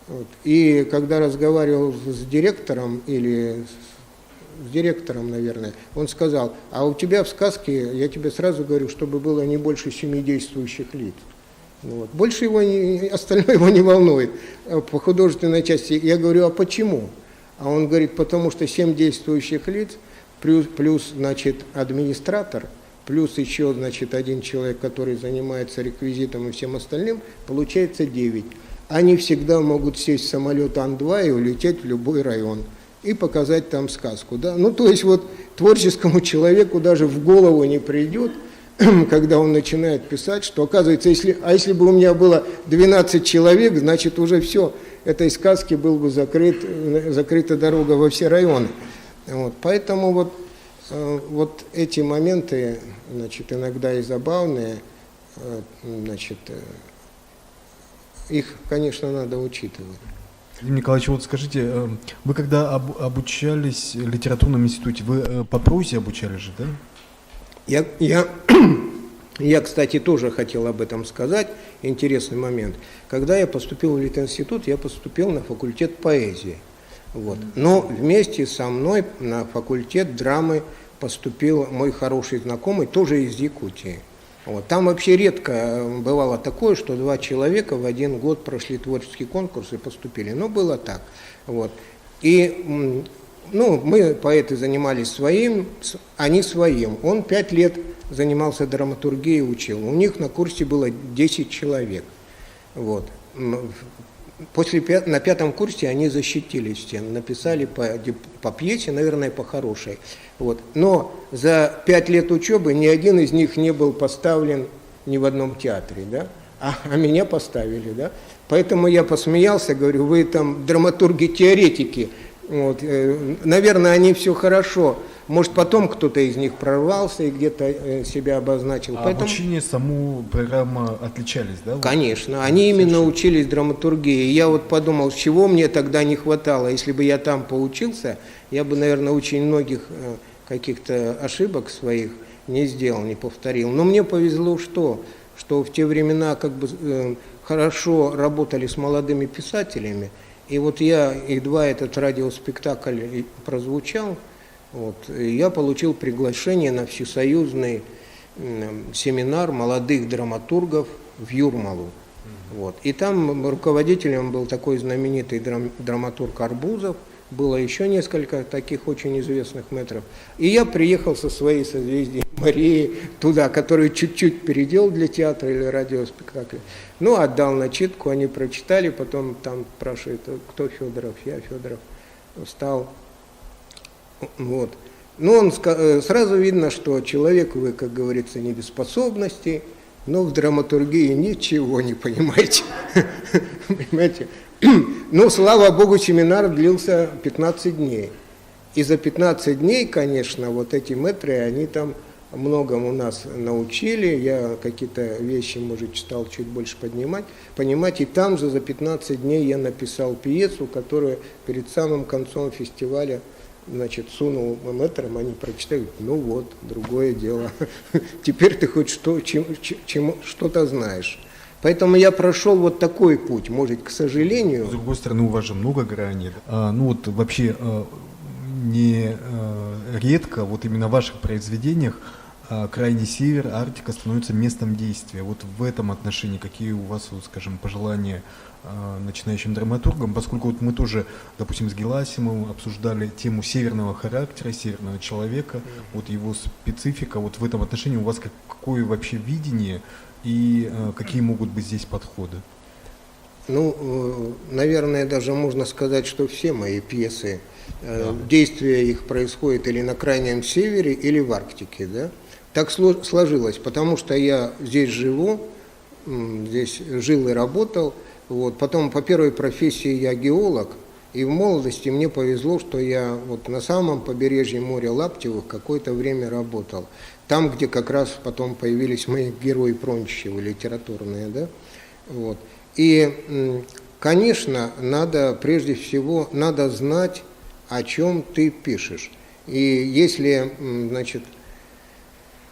Вот, и когда разговаривал с директором, или с директором, наверное, он сказал, а у тебя в сказке, я тебе сразу говорю, чтобы было не больше 7 действующих лиц. Вот. Больше его остальное его не волнует по художественной части. Я говорю, а почему? А он говорит, потому что 7 действующих лиц, плюс, значит, администратор, плюс еще, значит, один человек, который занимается реквизитом и всем остальным, получается 9. Они всегда могут сесть в самолет Ан-2 и улететь в любой район и показать там сказку. Да? Ну, то есть вот творческому человеку даже в голову не придет, когда он начинает писать, что оказывается, если бы у меня было 12 человек, значит уже все, этой сказки был бы закрыта дорога во все районы. Вот. Поэтому вот эти моменты, значит, иногда и забавные, значит, их, конечно, надо учитывать. Владимир Николаевич, вот скажите, вы когда обучались в литературном институте, вы по прозе обучались же, да? Я, кстати, тоже хотел об этом сказать, интересный момент. Когда я поступил в Литинститут, я поступил на факультет поэзии. Вот. Но вместе со мной на факультет драмы поступил мой хороший знакомый, тоже из Якутии. Вот. Там вообще редко бывало такое, что 2 человека в один год прошли творческий конкурс и поступили. Но было так. Вот. И мы, поэты, занимались своим, они своим. Он 5 лет занимался драматургией, учил. У них на курсе было 10 человек. Вот. На 5-м курсе они защитились все, написали по пьесе, наверное, по хорошей. Вот. Но за 5 лет учебы ни один из них не был поставлен ни в одном театре, да? А меня поставили, да? Поэтому я посмеялся, говорю, вы там драматурги-теоретики, вот, наверное, они все хорошо. Может, потом кто-то из них прорвался и где-то себя обозначил. А поэтому... обучение, саму программу отличались, да? Конечно, они именно учились драматургии. И я вот подумал, чего мне тогда не хватало. Если бы я там поучился, я бы, наверное, очень многих каких-то ошибок своих не сделал, не повторил. Но мне повезло, что в те времена как бы хорошо работали с молодыми писателями. И вот едва этот радиоспектакль прозвучал, вот, я получил приглашение на всесоюзный семинар молодых драматургов в Юрмалу. Вот. И там руководителем был такой знаменитый драматург Арбузов, было еще несколько таких очень известных мэтров. И я приехал со своей созвездием Марии туда, которую чуть-чуть переделал для театра или радиоспектакля. Ну, отдал начитку, они прочитали, потом там спрашивают, кто Федоров, я Федоров, встал. Вот. Ну, он сразу видно, что человек, вы, как говорится, не без способностей, но в драматургии ничего не понимаете. Понимаете? Ну, слава богу, семинар длился 15 дней. И за 15 дней, конечно, вот эти мэтры, они там многому нас научили. Я какие-то вещи, может, стал чуть больше понимать. И там же за 15 дней я написал пьесу, которую перед самым концом фестиваля, значит, сунул мэтрам, они прочитали, ну вот, другое дело. Теперь ты хоть что-то знаешь. Поэтому я прошел вот такой путь, может, к сожалению. С другой стороны, у вас же много граней. Ну вот вообще не редко, вот именно в ваших произведениях Крайний Север, Арктика становится местом действия. Вот в этом отношении какие у вас, вот, скажем, пожелания начинающим драматургам, поскольку вот мы тоже, допустим, с Геласимовым обсуждали тему северного характера, северного человека, вот его специфика, вот в этом отношении у вас какое вообще видение и какие могут быть здесь подходы? Ну, наверное, даже можно сказать, что все мои пьесы, действие их происходит или на Крайнем Севере, или в Арктике, да? Так сложилось, потому что я здесь живу, здесь жил и работал. Вот. Потом по первой профессии я геолог, и в молодости мне повезло, что я вот на самом побережье моря Лаптевых какое-то время работал. Там, где как раз потом появились мои герои Прончичевы, литературные, да? Вот. И, конечно, прежде всего, надо знать, о чем ты пишешь. И если, значит,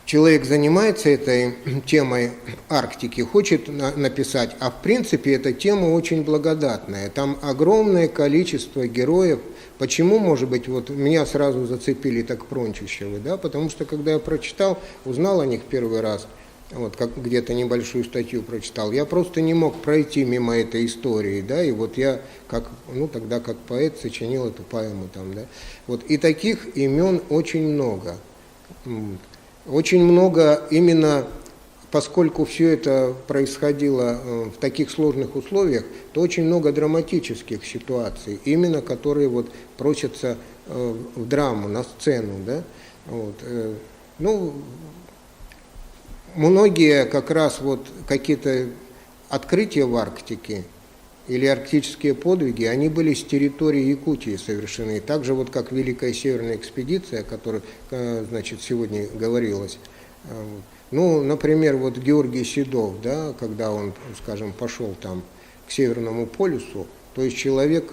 человек занимается этой темой Арктики, хочет написать, а в принципе эта тема очень благодатная. Там огромное количество героев. Почему, может быть, вот меня сразу зацепили так Прончичевы, да? Потому что когда я прочитал, узнал о них первый раз, вот как где-то небольшую статью прочитал, я просто не мог пройти мимо этой истории, да, и вот я тогда как поэт сочинил эту поэму там, да. Вот и таких имен очень много. Очень много именно, поскольку все это происходило в таких сложных условиях, то очень много драматических ситуаций, именно которые вот просятся в драму, на сцену, да. Вот. Ну, многие как раз вот какие-то открытия в Арктике или арктические подвиги, они были с территории Якутии совершены. Так же вот как Великая Северная экспедиция, о которой, значит, сегодня говорилось. Ну, например, вот Георгий Седов, да, когда он, скажем, пошел там к Северному полюсу, то есть человек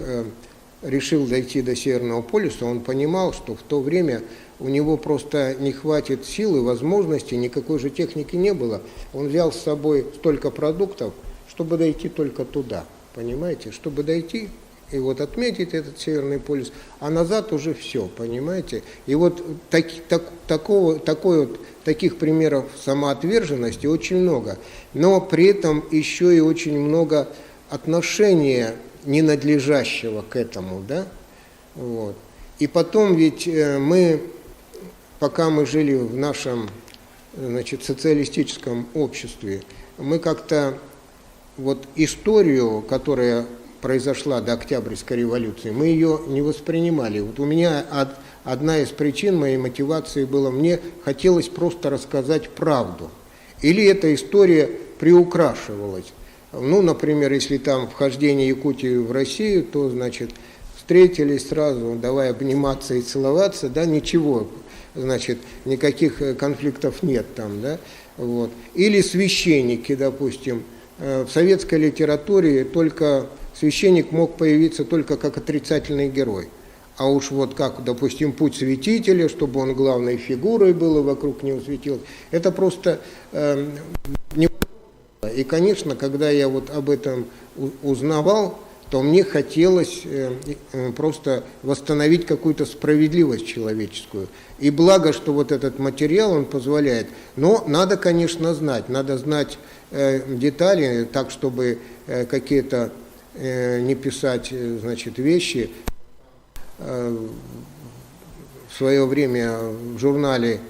решил дойти до Северного полюса, он понимал, что в то время у него просто не хватит сил и возможностей, никакой же техники не было. Он взял с собой столько продуктов, чтобы дойти только туда. Понимаете, чтобы дойти и вот отметить этот Северный полюс, а назад уже все, понимаете? И вот таких примеров самоотверженности очень много, но при этом еще и очень много отношения ненадлежащего к этому, да? Вот. И потом ведь мы, пока мы жили в нашем, значит, социалистическом обществе, мы как-то вот историю, которая произошла до Октябрьской революции, мы ее не воспринимали. Вот у меня одна из причин моей мотивации была, мне хотелось просто рассказать правду. Или эта история приукрашивалась. Ну, например, если там вхождение Якутии в Россию, то, значит, встретились сразу, давай обниматься и целоваться, да, ничего, значит, никаких конфликтов нет там, да, вот. Или священники, допустим, в советской литературе только священник мог появиться только как отрицательный герой. А уж вот как, допустим, путь святителя, чтобы он главной фигурой был и вокруг него светил, это просто не... И, конечно, когда я вот об этом узнавал, то мне хотелось просто восстановить какую-то справедливость человеческую. И благо, что вот этот материал, он позволяет. Но надо, конечно, знать. Надо знать детали так, чтобы какие-то не писать, значит, вещи. В свое время в журнале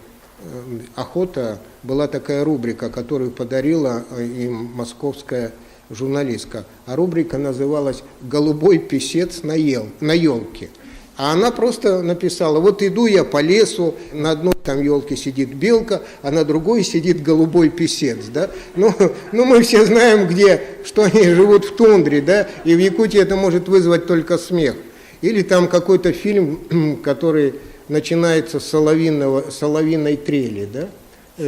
«Охота» была такая рубрика, которую подарила им московская журналистка. А рубрика называлась «Голубой писец на елке». А она просто написала: вот иду я по лесу, на одной там елке сидит белка, а на другой сидит голубой писец, да? Ну мы все знаем, что они живут в тундре, да? И в Якутии это может вызвать только смех. Или там какой-то фильм, который начинается с соловьиной трели, да?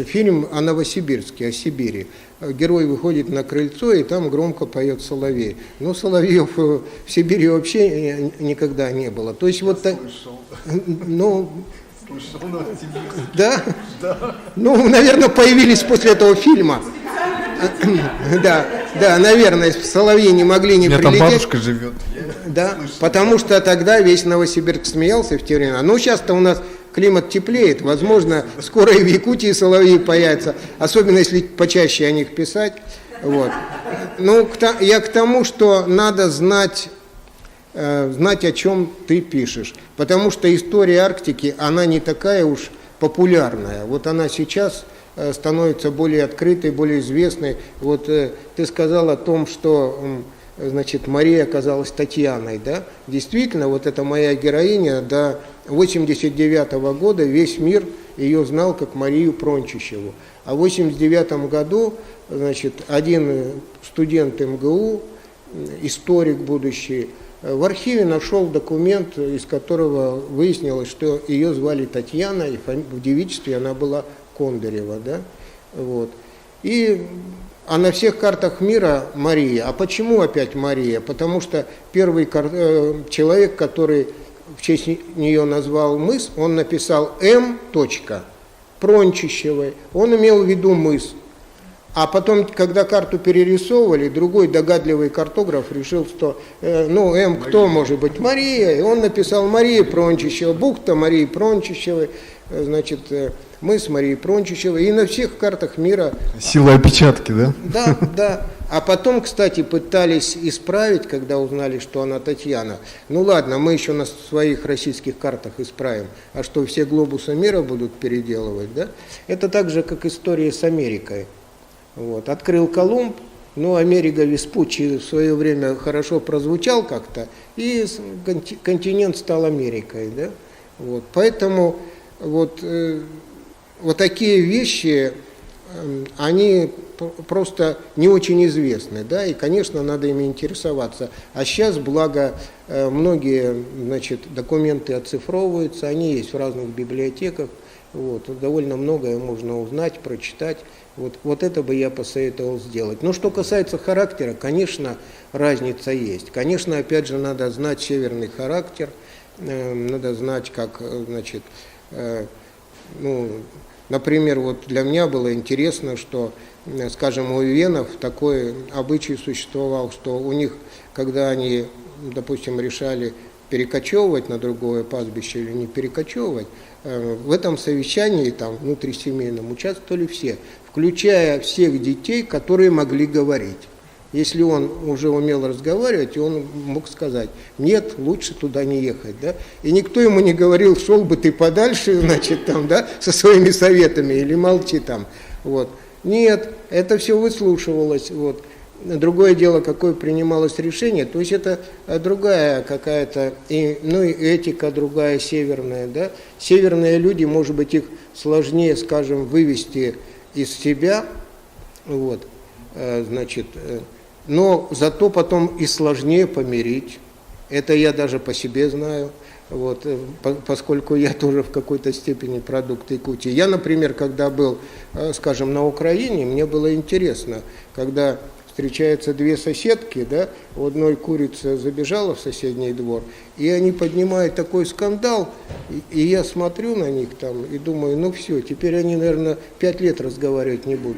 Фильм о Новосибирске, о Сибири. Герой выходит на крыльцо, и там громко поет соловей. Но соловьев в Сибири вообще никогда не было. То есть вот так... Ну... Слышал Новосибирск. Да? Да. Ну, наверное, появились после этого фильма. Да, наверное, соловьи не могли не прилететь. Там бабушка живет. Да, потому что тогда весь Новосибирск смеялся в те времена. Ну, сейчас-то у нас климат теплеет, возможно, скоро и в Якутии соловьи появятся, особенно если почаще о них писать. Вот. Ну, я к тому, что надо знать, о чем ты пишешь, потому что история Арктики, она не такая уж популярная. Вот она сейчас становится более открытой, более известной. Вот ты сказал о том, что, значит, Мария оказалась Татьяной, да? Действительно, вот эта моя героиня до 1989 года весь мир ее знал как Марию Прончищеву. А в 1989 году, значит, один студент МГУ, историк будущий, в архиве нашел документ, из которого выяснилось, что ее звали Татьяна, и в девичестве она была Кондорева, да? Вот. А на всех картах мира Мария. А почему опять Мария? Потому что первый человек, который в честь нее назвал мыс, он написал М. Прончищевой. Он имел в виду мыс. А потом, когда карту перерисовывали, другой догадливый картограф решил, что, М кто может быть? Мария. И он написал Мария Прончищева, бухта Марии Прончищевой, значит, мыс Марии Прончищевой. И на всех картах мира... Сила опечатки, да? Да, да. А потом, кстати, пытались исправить, когда узнали, что она Татьяна. Ну ладно, мы еще на своих российских картах исправим. А что, все глобусы мира будут переделывать, да? Это так же, как история с Америкой. Вот. Открыл Колумб, но Америка Веспуччи в свое время хорошо прозвучал как-то, и континент стал Америкой, да? Вот. Поэтому вот такие вещи, они просто не очень известны, да, и, конечно, надо ими интересоваться. А сейчас, благо, многие, значит, документы оцифровываются, они есть в разных библиотеках, вот, довольно многое можно узнать, прочитать. Вот это бы я посоветовал сделать. Но что касается характера, конечно, разница есть. Конечно, опять же, надо знать северный характер, надо знать, как, значит, например, вот для меня было интересно, что, скажем, у венов такой обычай существовал, что у них, когда они допустим, решали перекочевывать на другое пастбище или не перекочевывать, в этом совещании, там, внутрисемейном, участвовали все, включая всех детей, которые могли говорить. Если он уже умел разговаривать, он мог сказать: нет, лучше туда не ехать, да? И никто ему не говорил: шел бы ты подальше, значит, там, да, со своими советами, или молчи там, вот. Нет, это все выслушивалось, вот. Другое дело, какое принималось решение, то есть это другая какая-то, и этика другая, северная, да. Северные люди, может быть, их сложнее, скажем, вывести из себя, вот, значит, но зато потом и сложнее помирить. Это я даже по себе знаю, вот, поскольку я тоже в какой-то степени продукт Якутии. Я, например, когда был, скажем, на Украине, мне было интересно, когда встречаются две соседки, да, у одной курица забежала в соседний двор, и они поднимают такой скандал, и я смотрю на них там и думаю: ну все, теперь они, наверное, 5 лет разговаривать не будут.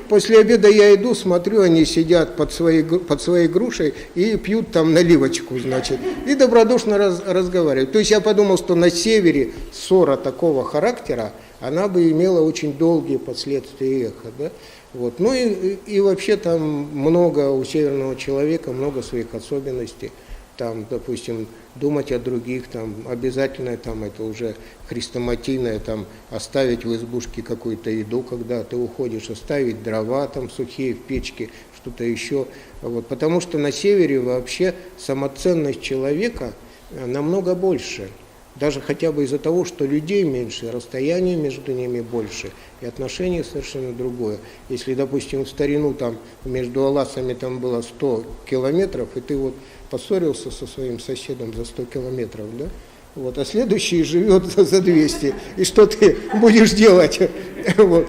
После обеда я иду, смотрю, они сидят под своей грушей и пьют там наливочку, значит, и добродушно разговаривают. То есть я подумал, что на севере ссора такого характера, она бы имела очень долгие последствия и эхо, да. Вот. Ну и вообще там много у северного человека, много своих особенностей. Там, допустим, думать о других, там, обязательно там, это уже хрестоматийное, там, оставить в избушке какую-то еду, когда ты уходишь, оставить дрова там сухие в печке, что-то еще. Вот. Потому что на севере вообще самоценность человека намного больше. Даже хотя бы из-за того, что людей меньше, расстояние между ними больше, и отношение совершенно другое. Если, допустим, в старину там между Аласами там было 100 километров, и ты вот поссорился со своим соседом за 100 километров, да? Вот, а следующий живет за 200. И что ты будешь делать? Вот.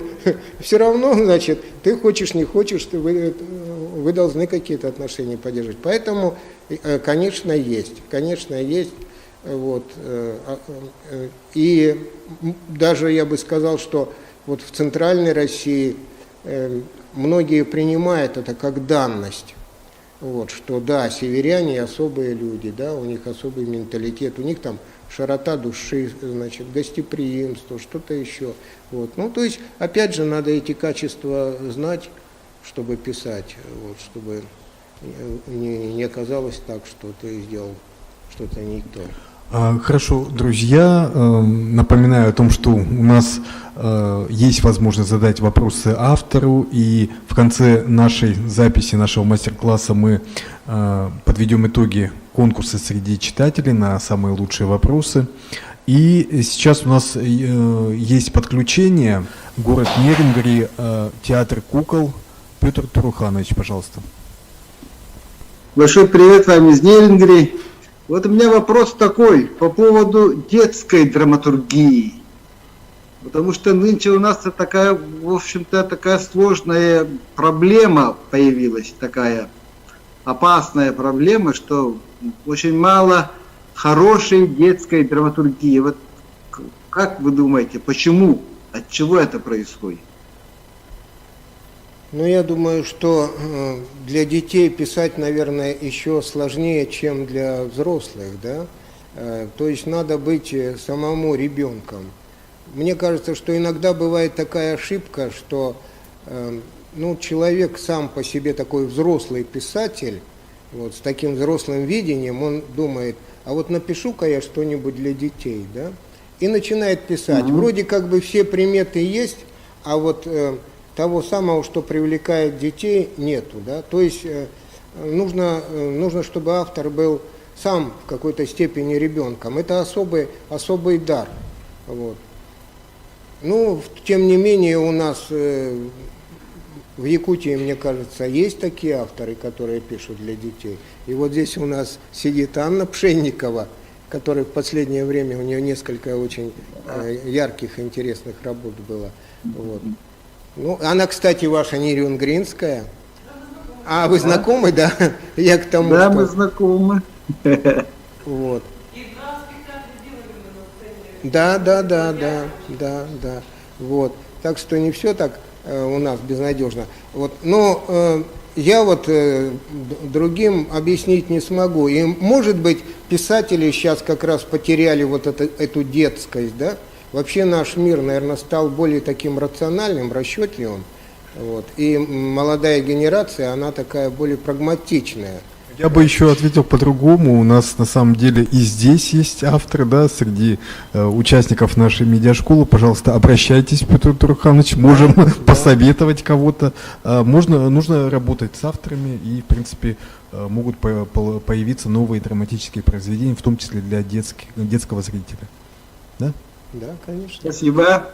Все равно, значит, ты хочешь, не хочешь, вы должны какие-то отношения поддерживать. Поэтому, конечно, есть. Вот. И даже я бы сказал, что вот в Центральной России многие принимают это как данность. Вот, что да, северяне особые люди, да, у них особый менталитет, у них там широта души, значит, гостеприимство, что-то еще. Вот. Ну, то есть, опять же, надо эти качества знать, чтобы писать, вот, чтобы не оказалось так, что ты сделал что-то не то. Хорошо, друзья, напоминаю о том, что у нас есть возможность задать вопросы автору, и в конце нашей записи, нашего мастер-класса мы подведем итоги конкурса среди читателей на самые лучшие вопросы. И сейчас у нас есть подключение, город Нерюнгри, театр кукол. Петр Туруханович, пожалуйста. Большой привет вам из Нерюнгри. Вот у меня вопрос такой по поводу детской драматургии. Потому что нынче у нас такая, в общем-то, такая сложная проблема появилась, такая опасная проблема, что очень мало хорошей детской драматургии. Вот как вы думаете, почему, от чего это происходит? Ну, я думаю, что для детей писать, наверное, еще сложнее, чем для взрослых, да? То есть надо быть самому ребенком. Мне кажется, что иногда бывает такая ошибка, что человек сам по себе такой взрослый писатель, вот, с таким взрослым видением, он думает: а вот напишу-ка я что-нибудь для детей, да? И начинает писать. Вроде как бы все приметы есть, а вот того самого, что привлекает детей, нету, да? То есть нужно, чтобы автор был сам в какой-то степени ребенком. Это особый дар. Вот. Ну, тем не менее, у нас в Якутии, мне кажется, есть такие авторы, которые пишут для детей. И вот здесь у нас сидит Анна Пшенникова, которая в последнее время, у нее несколько очень ярких, интересных работ было. Вот. Ну, она, кстати, ваша нерюнгринская. А вы знакомы, да? Я к тому, да, что... мы знакомы. Вот. Да. Вот. Так что не все так у нас безнадежно. Вот. Но я вот другим объяснить не смогу. И, может быть, писатели сейчас как раз потеряли вот эту детскость, да? Вообще наш мир, наверное, стал более таким рациональным, расчетливым. Вот. И молодая генерация, она такая более прагматичная. Я бы еще ответил по-другому. У нас на самом деле и здесь есть авторы, да, среди участников нашей медиашколы. Пожалуйста, обращайтесь, Петр Турханович, можем посоветовать кого-то. Нужно работать с авторами, и, в принципе, могут появиться новые драматические произведения, в том числе для детского зрителя. Да? Да, конечно. Спасибо.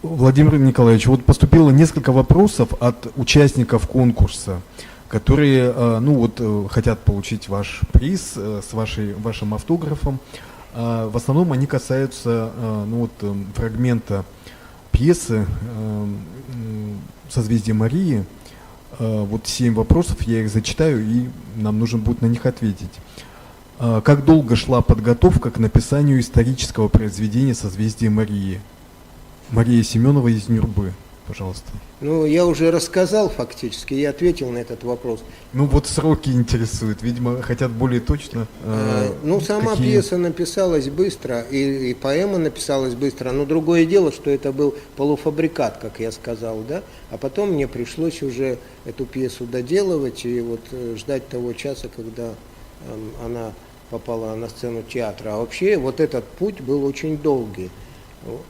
Владимир Николаевич, вот поступило несколько вопросов от участников конкурса, которые хотят получить ваш приз с вашим автографом. В основном они касаются фрагмента пьесы «Созвездие Марии». Вот 7 вопросов, я их зачитаю, и нам нужно будет на них ответить. Как долго шла подготовка к написанию исторического произведения «Созвездие Марии»? Мария Семенова из Нюрбы, пожалуйста. Ну, я уже рассказал фактически, я ответил на этот вопрос. Ну, вот сроки интересуют, видимо, хотят более точно. Сама пьеса написалась быстро, и поэма написалась быстро, но другое дело, что это был полуфабрикат, как я сказал, да, а потом мне пришлось уже эту пьесу доделывать и вот ждать того часа, когда она попала на сцену театра. А вообще вот этот путь был очень долгий.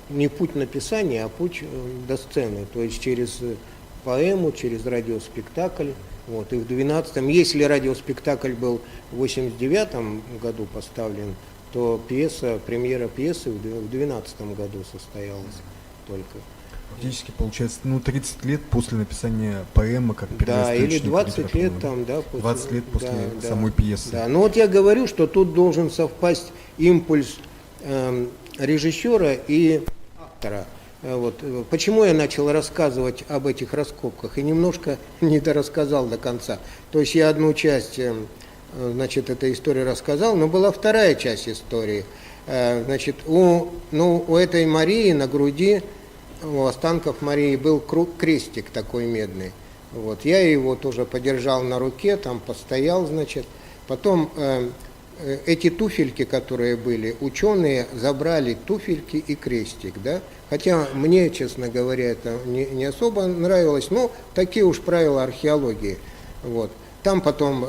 Не путь написания, а путь до сцены, то есть через поэму, через радиоспектакль. Вот. И в 12-м, если радиоспектакль был в 89-м году поставлен, то премьера пьесы в 12-м году состоялась только. Фактически, получается, 30 лет после написания поэмы, как первоисточник. Да, или 20 лет там, да. 20 лет после самой пьесы. Да, но вот я говорю, что тут должен совпасть импульс режиссера и автора. Вот. Почему я начал рассказывать об этих раскопках и немножко не дорассказал до конца. То есть я одну часть этой истории рассказал, но была вторая часть истории. У этой Марии на груди, у останков Марии был крестик такой медный. Вот. Я его тоже подержал на руке, там постоял, Потом эти туфельки, которые были, ученые забрали туфельки и крестик, да? Хотя мне, честно говоря, это не особо нравилось, но такие уж правила археологии. Вот. Там потом,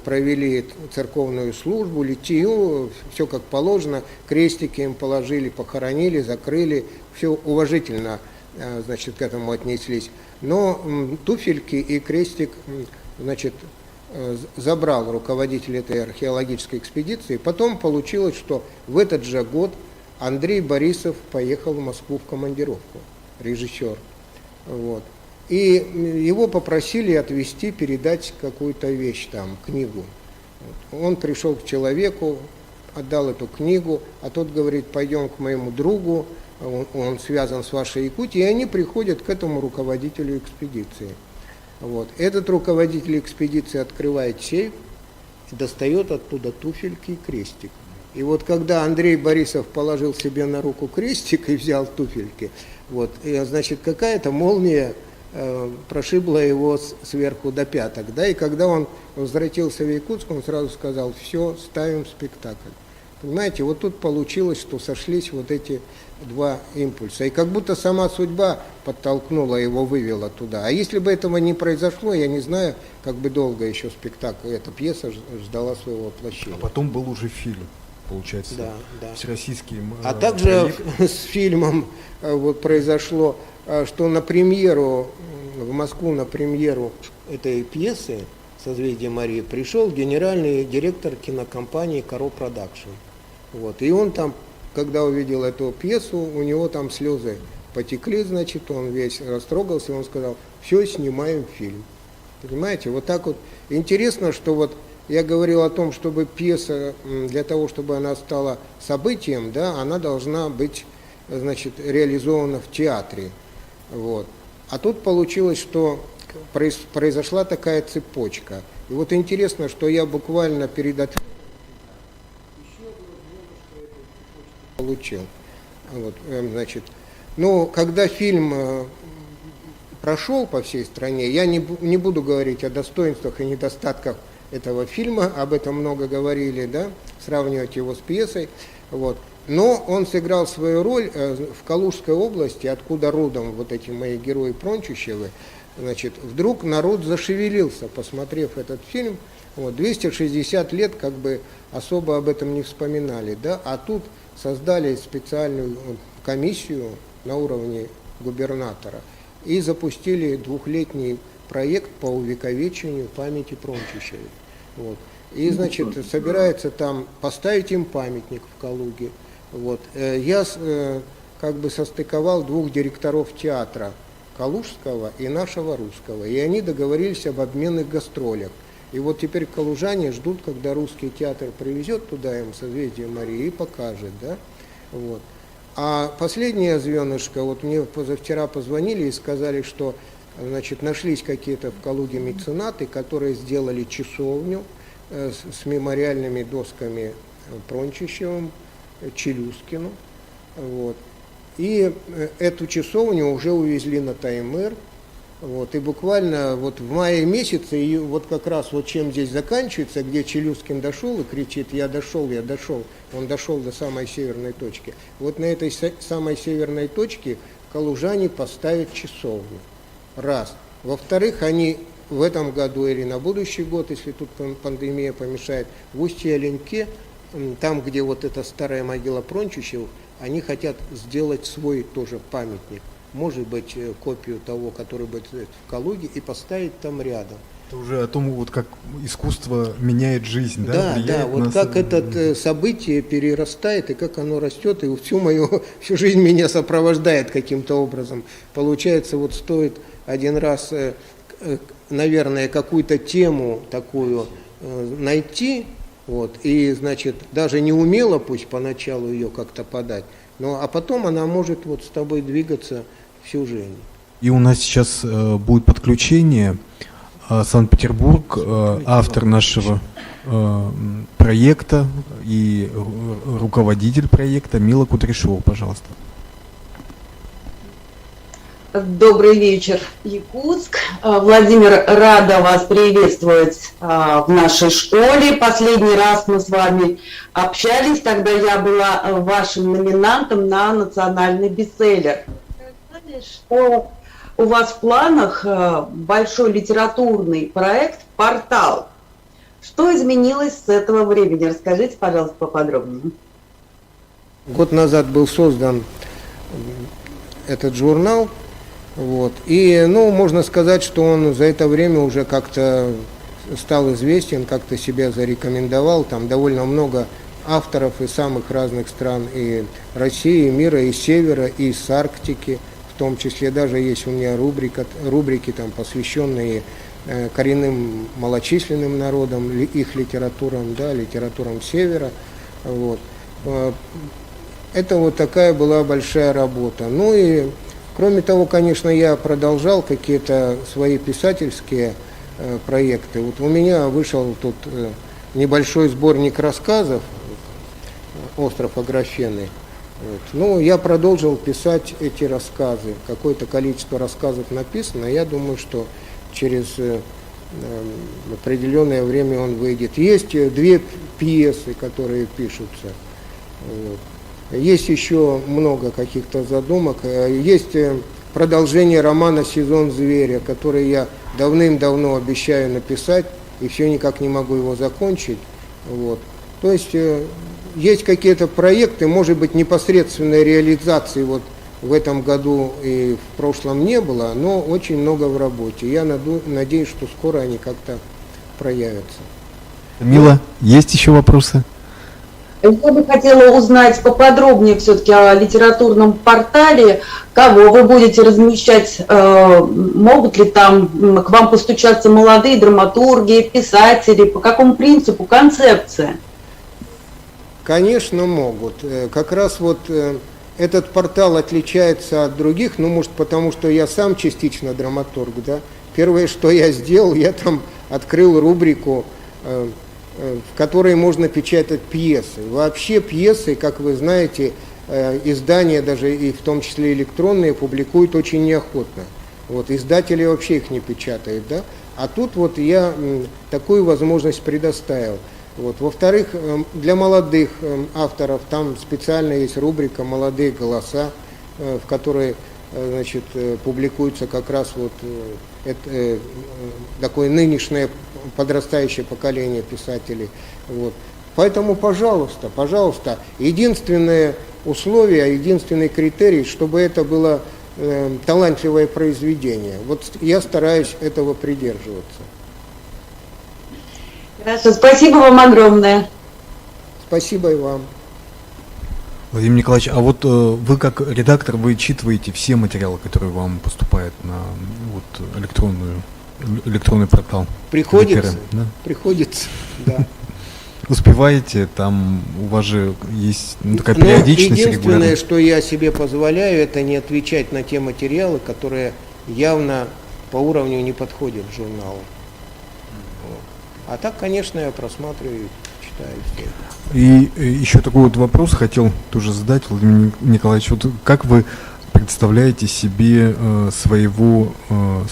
провели церковную службу, литию, все как положено, крестики им положили, похоронили, закрыли, все уважительно, к этому отнеслись. Но туфельки и крестик, забрал руководитель этой археологической экспедиции. Потом получилось, что в этот же год Андрей Борисов поехал в Москву в командировку, режиссер. Вот. И его попросили отвезти, передать какую-то вещь там, книгу. Вот. Он пришел к человеку, отдал эту книгу, а тот говорит: пойдем к моему другу, он связан с вашей Якутией, и они приходят к этому руководителю экспедиции. Вот. Этот руководитель экспедиции открывает сейф и достает оттуда туфельки и крестик. И вот когда Андрей Борисов положил себе на руку крестик и взял туфельки, какая-то молния прошибла его сверху до пяток. Да? И когда он возвратился в Якутск, он сразу сказал: все, ставим спектакль. Понимаете, вот тут получилось, что сошлись вот эти два импульса. И как будто сама судьба подтолкнула его, вывела туда. А если бы этого не произошло, я не знаю, как бы долго еще спектакль, эта пьеса ждала своего воплощения. А потом был уже фильм, получается, да. Всероссийский А также с фильмом произошло, что на премьеру, в Москву на премьеру этой пьесы «Созвездие Марии» пришел генеральный директор кинокомпании «Каро Продакшн». Вот. И он там, когда увидел эту пьесу, у него там слезы потекли, он весь растрогался, он сказал: все, снимаем фильм. Понимаете, вот так вот. Интересно, что вот я говорил о том, чтобы пьеса, для того, чтобы она стала событием, да, она должна быть, реализована в театре. Вот. А тут получилось, что произошла такая цепочка. И вот интересно, что я буквально перед ответом получил. Вот, когда фильм прошел по всей стране. Я не буду говорить о достоинствах и недостатках этого фильма, об этом много говорили, да, сравнивать его с пьесой. Вот. Но он сыграл свою роль в Калужской области, откуда родом вот эти мои герои Прончищевы. Значит, вдруг народ зашевелился, посмотрев этот фильм. Вот, 260 лет как бы особо об этом не вспоминали, да, а тут создали специальную комиссию на уровне губернатора и запустили 2-летний проект по увековечению памяти Прончищевой. Вот. И, значит, собирается там поставить им памятник в Калуге. Вот. Я как бы состыковал 2 директоров театра, калужского и нашего русского, и они договорились об обменных гастролях. И вот теперь калужане ждут, когда русский театр привезет туда им «Созвездие Марии» и покажет, да. Вот. А последнее звенышко, вот мне позавчера позвонили и сказали, что, значит, нашлись какие-то в Калуге меценаты, которые сделали часовню с мемориальными досками Прончищевым, Челюскину. Вот. И эту часовню уже увезли на Таймыр. Вот. И буквально вот в мае месяце, и вот как раз вот чем здесь заканчивается, где Челюскин дошел и кричит: я дошел, он дошел до самой северной точки. Вот на этой самой северной точке калужане поставят часовню. Раз. Во-вторых, они в этом году или на будущий год, если тут пандемия помешает, в Устье-Оленьке, там, где вот эта старая могила Прончищевых, они хотят сделать свой тоже памятник. Может быть, копию того, который будет в Калуге, и поставить там рядом. Это уже о том, вот как искусство меняет жизнь, да? Да, вот как это событие перерастает, и как оно растет, и всю жизнь меня сопровождает каким-то образом. Получается, вот стоит один раз, наверное, какую-то тему такую найти, вот, и, значит, даже не умело пусть поначалу ее как-то подать, а потом она может вот с тобой двигаться всю жизнь. И у нас сейчас будет подключение. Санкт-Петербург, автор нашего проекта и руководитель проекта Мила Кудряшова, пожалуйста. Добрый вечер, Якутск. Владимир, рада вас приветствовать в нашей школе. Последний раз мы с вами общались, тогда я была вашим номинантом на национальный бестселлер. Что у вас в планах большой литературный проект «Портал». Что изменилось с этого времени? Расскажите, пожалуйста, поподробнее. Год назад был создан этот журнал. Вот. И, можно сказать, что он за это время уже как-то стал известен, как-то себя зарекомендовал. Там довольно много авторов из самых разных стран, и России, и мира, и Севера, и из Арктики. В том числе даже есть у меня рубрики там, посвященные коренным малочисленным народам, их литературам, да, литературам Севера. Вот. Это вот такая была большая работа. И кроме того, конечно, я продолжал какие-то свои писательские проекты. Вот у меня вышел тут небольшой сборник рассказов «Остров Аграфены». Вот. Я продолжил писать эти рассказы. Какое-то количество рассказов написано. Я думаю, что через определенное время он выйдет. Есть 2 пьесы, которые пишутся. Вот. Есть еще много каких-то задумок. Есть продолжение романа «Сезон зверя», который я давным-давно обещаю написать, и все никак не могу его закончить. Вот. То есть есть какие-то проекты, может быть, непосредственной реализации вот в этом году и в прошлом не было, но очень много в работе. Я надеюсь, что скоро они как-то проявятся. Мила, есть еще вопросы? Я бы хотела узнать поподробнее все-таки о литературном портале, кого вы будете размещать, могут ли там к вам постучаться молодые драматурги, писатели, по какому принципу, концепция? Конечно, могут. Как раз вот этот портал отличается от других, может потому, что я сам частично драматург, да. Первое, что я сделал, я там открыл рубрику, в которой можно печатать пьесы. Вообще пьесы, как вы знаете, издания даже и в том числе электронные публикуют очень неохотно. Вот, издатели вообще их не печатают, да? А тут вот я такую возможность предоставил. Вот. Во-вторых, для молодых авторов там специально есть рубрика «Молодые голоса», в которой, значит, публикуется как раз вот такое нынешнее подрастающее поколение писателей. Вот. Поэтому, пожалуйста, пожалуйста, единственное условие, единственный критерий, чтобы это было талантливое произведение. Вот я стараюсь этого придерживаться. Хорошо, спасибо вам огромное. Спасибо и вам. Владимир Николаевич, а вот вы как редактор, вы читываете все материалы, которые вам поступают на вот, электронный портал? Приходится, да? Приходится, да. Успеваете, там у вас же есть такая периодичность. Единственное, что я себе позволяю, это не отвечать на те материалы, которые явно по уровню не подходят к журналу. А так, конечно, я просматриваю, читаю все. И еще такой вот вопрос хотел тоже задать, Владимир Николаевич. Вот как вы представляете себе своего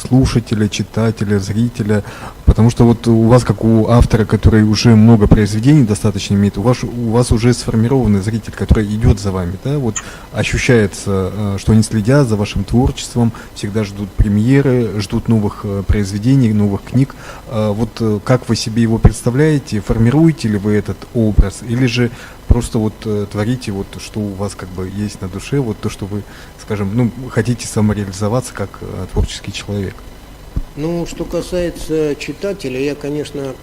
слушателя, читателя, зрителя? Потому что вот у вас, как у автора, который уже много произведений достаточно имеет, у вас уже сформированный зритель, который идет за вами, да? Вот ощущается, что они следят за вашим творчеством, всегда ждут премьеры, ждут новых произведений, новых книг. Вот как вы себе его представляете? Формируете ли вы этот образ? Или же просто вот творите вот, что у вас как бы есть на душе, вот то, что вы, скажем, ну, хотите самореализоваться как творческий человек? Ну, что касается читателя, я, конечно,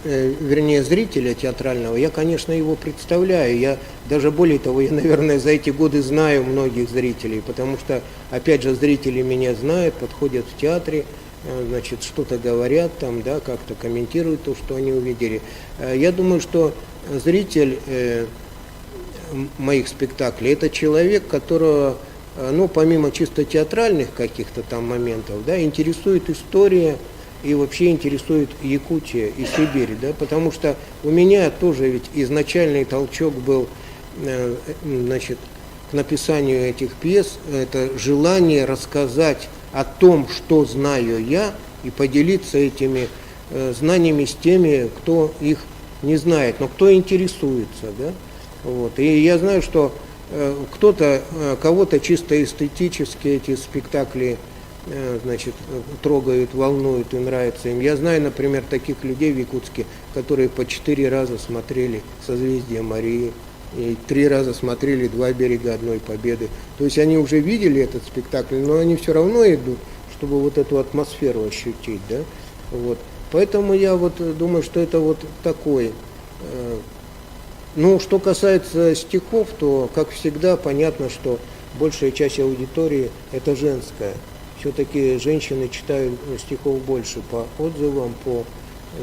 вернее, зрителя театрального, я, конечно, его представляю. Я даже более того, я, наверное, за эти годы знаю многих зрителей, потому что, опять же, зрители меня знают, подходят в театре, значит, что-то говорят там, да, как-то комментируют то, что они увидели. Я думаю, что зритель моих спектаклей – это человек, которого, ну, помимо чисто театральных каких-то там моментов, да, интересует история и вообще интересует Якутия и Сибирь, да, потому что у меня тоже ведь изначальный толчок был, значит, к написанию этих пьес, это желание рассказать о том, что знаю я, и поделиться этими знаниями с теми, кто их не знает, но кто интересуется, да, вот. И я знаю, что кого-то чисто эстетически эти спектакли, значит, трогают, волнуют и нравятся им. Я знаю, например, таких людей в Якутске, которые по 4 раза смотрели «Созвездие Марии», и 3 раза смотрели «Два берега одной победы». То есть они уже видели этот спектакль, но они все равно идут, чтобы вот эту атмосферу ощутить, да, вот. Поэтому я вот думаю, что это вот такой. Ну, что касается стихов, то, как всегда, понятно, что большая часть аудитории – это женская. Все-таки женщины читают стихов больше по отзывам, по,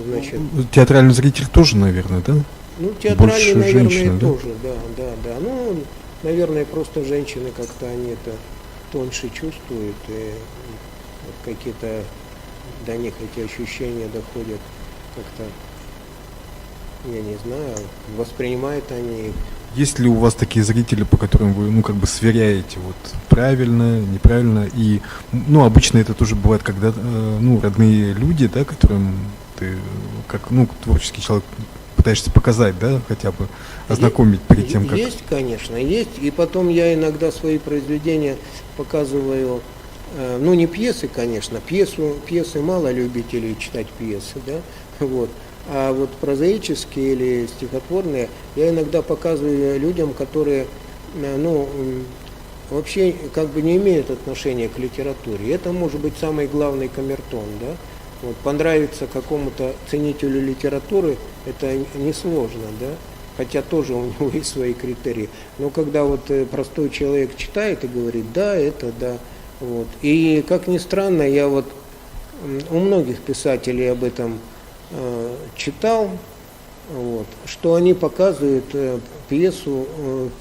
значит… Театральный зритель тоже, наверное, да? Ну, театральный, больше наверное, женщины, тоже, да. Ну, наверное, просто женщины как-то они это тоньше чувствуют, и вот какие-то до них эти ощущения доходят как-то, я не знаю, воспринимают они их. Есть ли у вас такие зрители, по которым вы, ну, как бы сверяете, вот, правильно, неправильно, и, ну, обычно это тоже бывает, когда, ну, родные люди, да, которым ты, как, ну, творческий человек, пытаешься показать, да, хотя бы ознакомить перед тем, как… Есть, конечно, есть, и потом я иногда свои произведения показываю, ну, не пьесы, конечно, пьесы мало любителей читать пьесы, да, вот. А вот прозаические или стихотворные я иногда показываю людям, которые, ну, вообще как бы не имеют отношения к литературе. Это может быть самый главный камертон, да. Вот, понравиться какому-то ценителю литературы это несложно, да, хотя тоже у него есть свои критерии. Но когда вот простой человек читает и говорит, да, это да, вот. И как ни странно, я вот у многих писателей об этом читал, вот, что они показывают пьесу,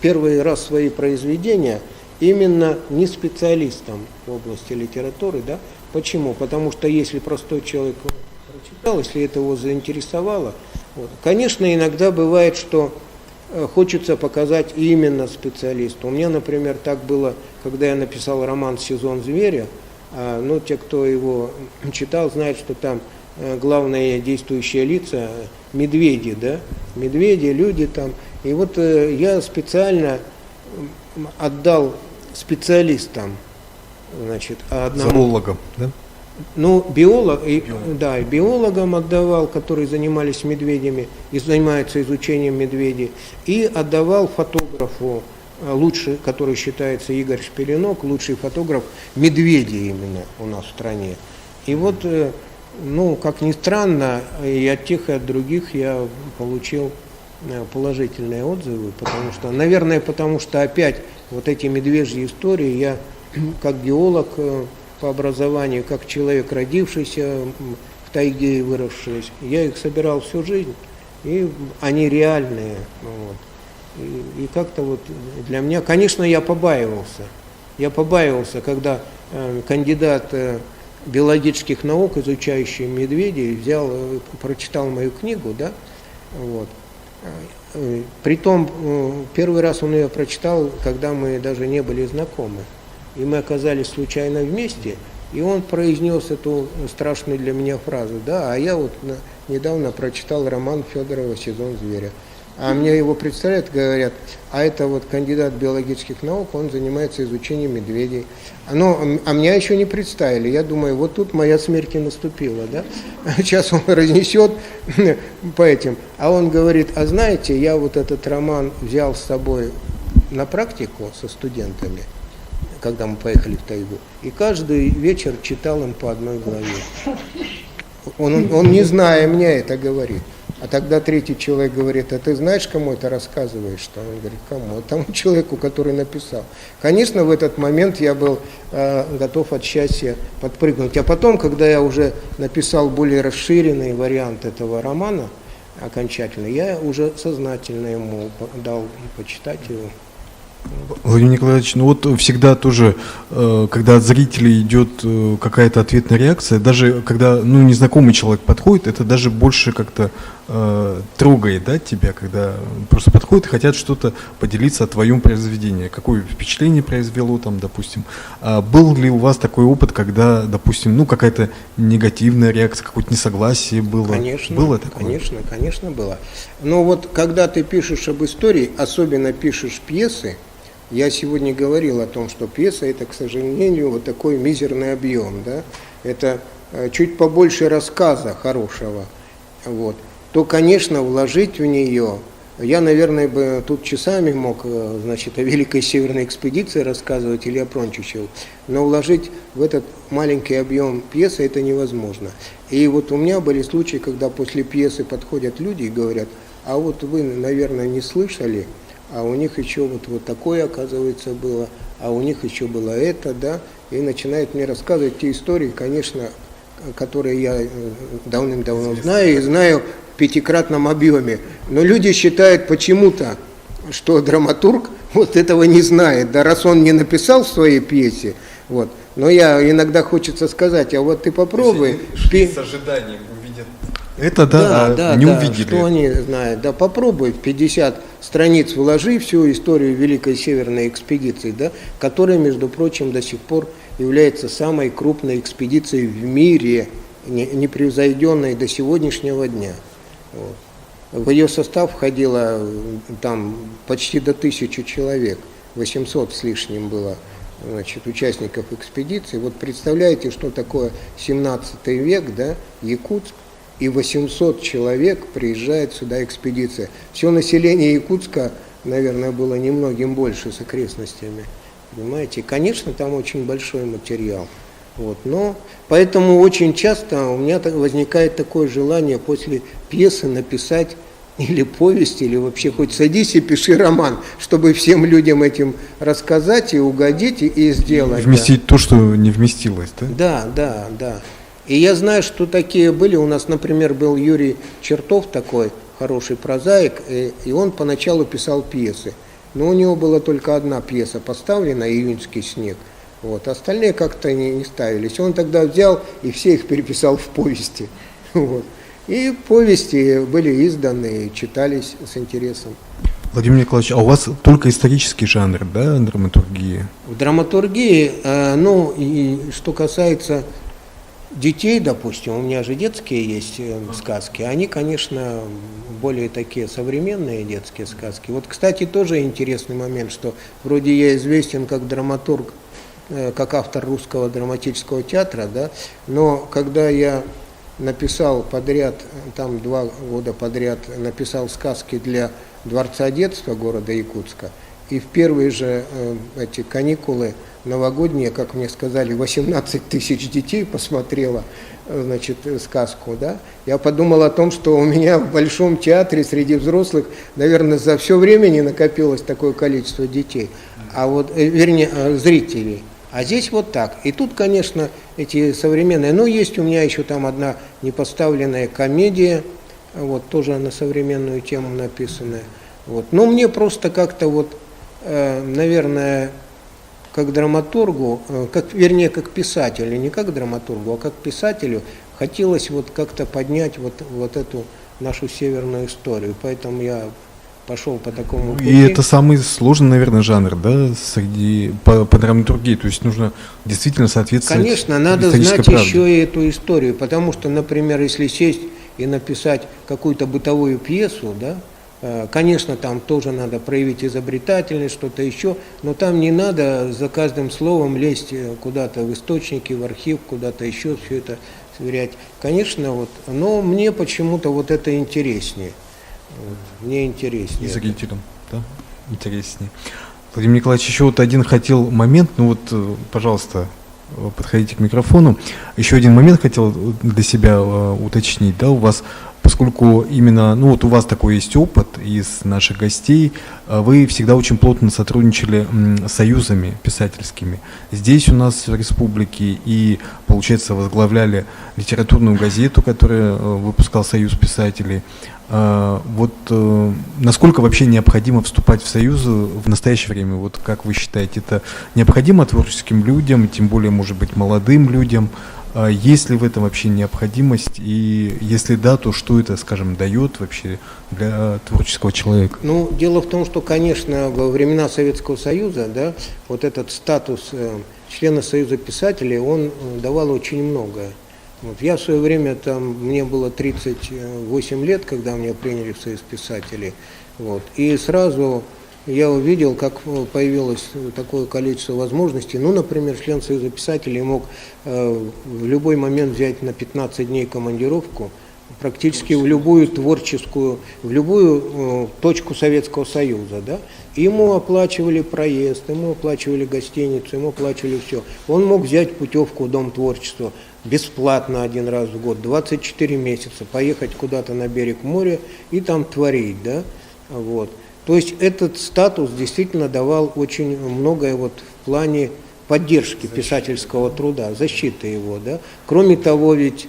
первый раз свои произведения именно не специалистам в области литературы, да. Почему? Потому что если простой человек прочитал, если это его заинтересовало, вот, конечно, иногда бывает, что хочется показать именно специалисту. У меня, например, так было, когда я написал роман «Сезон зверя», Ну, те, кто его читал, знают, что там главные действующие лица медведи, да, медведи, люди там. И вот я специально отдал специалистам, значит, одному... Зоологам, да? Ну, да, биологам отдавал, которые занимались медведями и занимаются изучением медведей, и отдавал фотографу, лучший, который считается Игорь Шпилинок, лучший фотограф медведей именно у нас в стране. И вот, ну, как ни странно, и от тех, и от других я получил положительные отзывы, потому что, наверное, потому что опять вот эти медвежьи истории я, как геолог по образованию, как человек, родившийся в тайге и выросший, я их собирал всю жизнь, и они реальные. Вот. И как-то вот для меня, конечно, я побаивался, когда кандидат биологических наук, изучающий медведей, взял, прочитал мою книгу, да, вот. Притом, первый раз он ее прочитал, когда мы даже не были знакомы. И мы оказались случайно вместе, и он произнес эту страшную для меня фразу, да, а я вот недавно прочитал роман Федорова «Сезон зверя». А мне его представляют, говорят, а это вот кандидат биологических наук, он занимается изучением медведей. А меня еще не представили. Я думаю, вот тут моя смерть и наступила, да? Сейчас он разнесет по этим. А он говорит, а знаете, я вот этот роман взял с собой на практику со студентами, когда мы поехали в тайгу, и каждый вечер читал им по одной главе. Он не зная меня это говорит. А тогда третий человек говорит, а ты знаешь, кому это рассказываешь? Что? Он говорит, кому? Тому человеку, который написал. Конечно, в этот момент я был готов от счастья подпрыгнуть. А потом, когда я уже написал более расширенный вариант этого романа, окончательно, я уже сознательно ему дал почитать его. Владимир Николаевич, ну вот всегда тоже, когда от зрителей идет какая-то ответная реакция, даже когда незнакомый человек подходит, это даже больше как-то трогает, да, тебя, когда просто подходят и хотят что-то поделиться о твоем произведении, какое впечатление произвело там, допустим. Был ли у вас такой опыт, когда, допустим, какая-то негативная реакция, какое-то несогласие было? Конечно, было такое? Конечно было. Но вот когда ты пишешь об истории, особенно пишешь пьесы, я сегодня говорил о том, что пьеса – это, к сожалению, вот такой мизерный объем, да? Это чуть побольше рассказа хорошего, вот. То, конечно, вложить в нее, я, наверное, бы тут часами мог, значит, о Великой Северной экспедиции рассказывать или о Прончичеву, но вложить в этот маленький объем пьесы это невозможно. И вот у меня были случаи, когда после пьесы подходят люди и говорят, а вот вы, наверное, не слышали, а у них еще вот такое, оказывается, было, а у них еще было это, да, и начинают мне рассказывать те истории, конечно, которые я давным-давно знаю, и знаю в 5-кратном объеме. Но люди считают почему-то, что драматург вот этого не знает, да, раз он не написал в своей пьесе, вот. Но я иногда хочется сказать, а вот ты попробуй. С ожиданием увидят. Это не увидели. Что они знают? Да, попробуй 50 страниц вложи всю историю Великой Северной экспедиции, да, которая, между прочим, до сих пор является самой крупной экспедицией в мире, непревзойденной до сегодняшнего дня. Вот. В ее состав входило там почти до 1000 человек, 800 с лишним было, значит, участников экспедиции. Вот представляете, что такое 17 век, да, Якутск, и 800 человек приезжает сюда экспедиция. Все население Якутска, наверное, было немногим больше с окрестностями. Понимаете? Конечно, там очень большой материал. Вот. Но поэтому очень часто у меня возникает такое желание после пьесы написать или повесть, или вообще хоть садись и пиши роман, чтобы всем людям этим рассказать и угодить, и сделать. Вместить то, что не вместилось, да? Да. И я знаю, что такие были. У нас, например, был Юрий Чертов такой, хороший прозаик, и он поначалу писал пьесы. Но у него была только одна пьеса поставлена, «Июньский снег». Вот. Остальные как-то не ставились. Он тогда взял и все их переписал в повести. Вот. И повести были изданы и читались с интересом. Владимир Николаевич, а у вас только исторический жанр, да, драматургии? В драматургии, ну, и что касается детей, допустим, у меня же детские есть сказки, они, конечно, более такие современные детские сказки. Вот, кстати, тоже интересный момент, что вроде я известен как драматург, как автор русского драматического театра, да, но когда я написал подряд, там 2 года подряд написал сказки для Дворца детства города Якутска, и в первые же эти каникулы новогодние, как мне сказали, 18 тысяч детей посмотрело, значит, сказку, да, я подумал о том, что у меня в Большом театре среди взрослых, наверное, за все время не накопилось такое количество детей, а вот, вернее, зрителей. А здесь вот так. И тут, конечно, эти современные, ну, есть у меня еще там одна непоставленная комедия, вот, тоже на современную тему написанная. Вот. Но мне просто как-то вот, наверное, как драматургу, вернее, как писателю, не как драматургу, а как писателю, хотелось вот как-то поднять вот эту нашу северную историю. Поэтому я пошел по такому пути. И это самый сложный, наверное, жанр, да, среди по драматургии. То есть нужно действительно соответствовать. Конечно, надо знать правде. еще и эту историю, потому что, например, если сесть и написать какую-то бытовую пьесу, да, конечно, там тоже надо проявить изобретательность, что-то еще, но там не надо за каждым словом лезть куда-то в источники, в архив, куда-то еще все это сверять. Конечно, вот, но мне почему-то вот это интереснее. Мне интереснее. И зрителям, да, интереснее. Владимир Николаевич, еще вот один хотел момент, ну вот, пожалуйста, подходите к микрофону. Еще один момент хотел для себя уточнить, да, у вас, поскольку именно, ну вот у вас такой есть опыт из наших гостей, вы всегда очень плотно сотрудничали с союзами писательскими. Здесь у нас в республике и, получается, возглавляли литературную газету, которую выпускал Союз писателей. Вот насколько вообще необходимо вступать в союзы в настоящее время? Вот как вы считаете, это необходимо творческим людям, тем более, может быть, молодым людям? Есть ли в этом вообще необходимость? И если да, то что это, скажем, дает вообще для творческого человека? Ну, дело в том, что, конечно, во времена Советского Союза, да, вот этот статус члена Союза писателей, он давал очень многое. Вот. Я в свое время, там, мне было 38 лет, когда меня приняли в Союз писателей, вот, и сразу я увидел, как появилось такое количество возможностей. Ну, например, член Союза писателей мог в любой момент взять на 15 дней командировку практически в любую творческую, в любую точку Советского Союза, да, и ему оплачивали проезд, ему оплачивали гостиницу, ему оплачивали все. Он мог взять путевку в Дом творчества бесплатно один раз в год, 24 месяца, поехать куда-то на берег моря и там творить, да, вот. То есть этот статус действительно давал очень многое вот в плане поддержки писательского труда, защиты его, да. Кроме того, ведь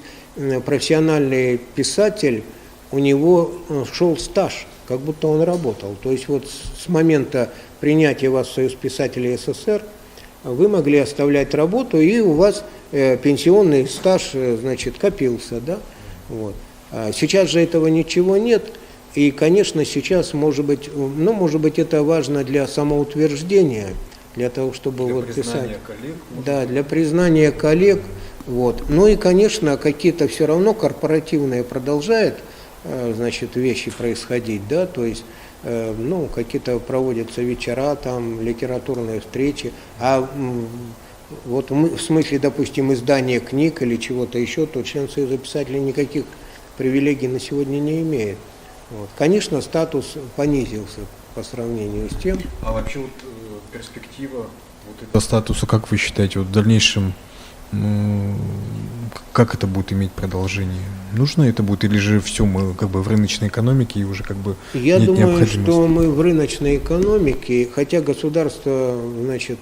профессиональный писатель, у него шел стаж, как будто он работал. То есть вот с момента принятия вас в Союз писателей СССР вы могли оставлять работу, и у вас пенсионный стаж, значит, копился, да. Вот. А сейчас же этого ничего нет. И, конечно, сейчас, может быть, ну, может быть, это важно для самоутверждения, для того, чтобы для вот писать. Коллег, да, для признания коллег. Вот. Ну и, конечно, какие-то все равно корпоративные продолжают, значит, вещи происходить, да, то есть, ну, какие-то проводятся вечера, там, литературные встречи, а вот в смысле, допустим, издания книг или чего-то еще, то член Союза писателей никаких привилегий на сегодня не имеет. Вот. Конечно, статус понизился по сравнению с тем. А вообще вот перспектива вот этого статуса, как вы считаете, вот в дальнейшем, как это будет иметь продолжение? Нужно это будет, или же все, мы как бы в рыночной экономике и уже как бы Я нет думаю, необходимости? что мы в рыночной экономике, хотя государство, значит,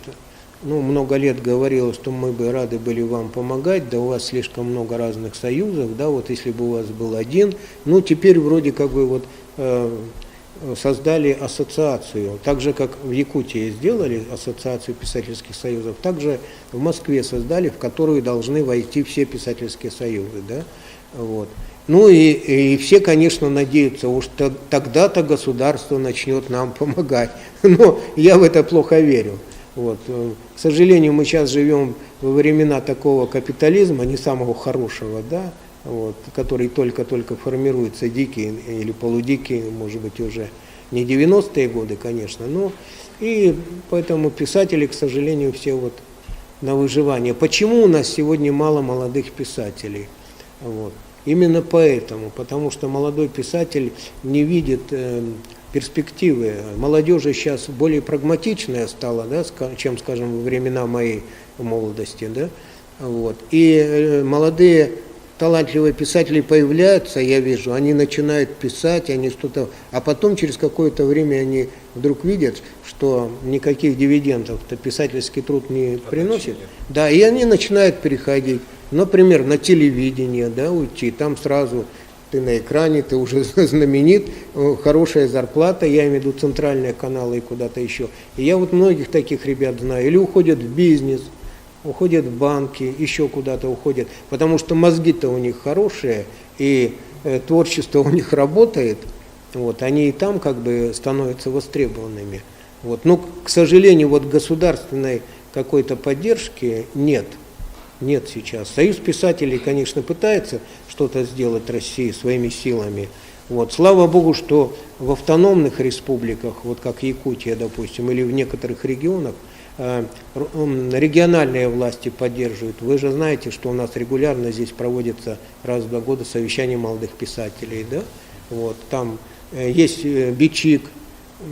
ну, много лет говорило, что мы бы рады были вам помогать, да у вас слишком много разных союзов, да, вот если бы у вас был один, ну, теперь вроде как бы вот создали ассоциацию, так же, как в Якутии сделали ассоциацию писательских союзов, также в Москве создали, в которую должны войти все писательские союзы, да, вот. Ну и все, конечно, надеются, уж тогда-то государство начнет нам помогать. Но я в это плохо верю. Вот. К сожалению, мы сейчас живем во времена такого капитализма, не самого хорошего, да, вот, который только-только формируется, дикий или полудикий, может быть, уже не 90-е годы, конечно, но и поэтому писатели, к сожалению, все вот на выживание. Почему у нас сегодня мало молодых писателей? Вот. Именно поэтому, потому что молодой писатель не видит перспективы. Молодежи сейчас более прагматичная стала, да, чем, скажем, во времена моей молодости. Да? Вот. И молодые талантливые писатели появляются, я вижу, они начинают писать, они что-то, а потом через какое-то время они вдруг видят, что никаких дивидендов-то писательский труд не приносит. Да, и они начинают переходить, например, на телевидение, да, уйти, там сразу ты на экране, ты уже знаменит, хорошая зарплата, я имею в виду центральные каналы и куда-то еще. И я вот многих таких ребят знаю, или уходят в бизнес, уходят в банки, еще куда-то уходят, потому что мозги-то у них хорошие, и творчество у них работает, вот, они и там как бы становятся востребованными. Вот. Но, к сожалению, вот государственной какой-то поддержки нет сейчас. Союз писателей, конечно, пытается что-то сделать России своими силами. Вот. Слава Богу, что в автономных республиках, вот как Якутия, допустим, или в некоторых регионах, региональные власти поддерживают. Вы же знаете, что у нас регулярно здесь проводится раз в 2 года совещание молодых писателей. Да? Вот. Там есть Бичик,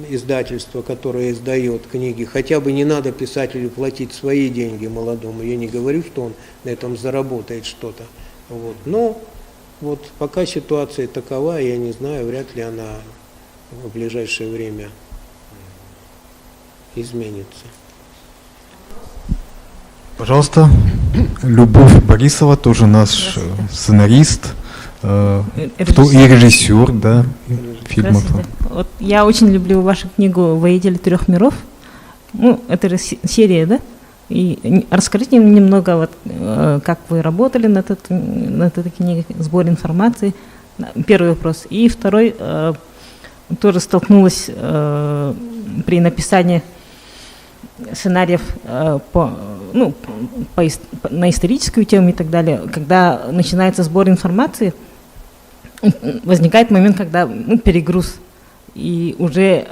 издательство, которое издает книги. Хотя бы не надо писателю платить свои деньги молодому. Я не говорю, что он на этом заработает что-то. Вот. Но вот пока ситуация такова, я не знаю, вряд ли она в ближайшее время изменится. Пожалуйста, Любовь Борисова, тоже наш сценарист, и режиссер, да, фильмов. Вот я очень люблю вашу книгу «Воители трех миров». Ну, это же серия, да? И расскажите мне немного, вот, как вы работали над этой книгой, сбор информации. Первый вопрос. И второй, тоже столкнулась при написании сценариев на историческую тему и так далее. Когда начинается сбор информации, возникает момент, когда перегруз, и уже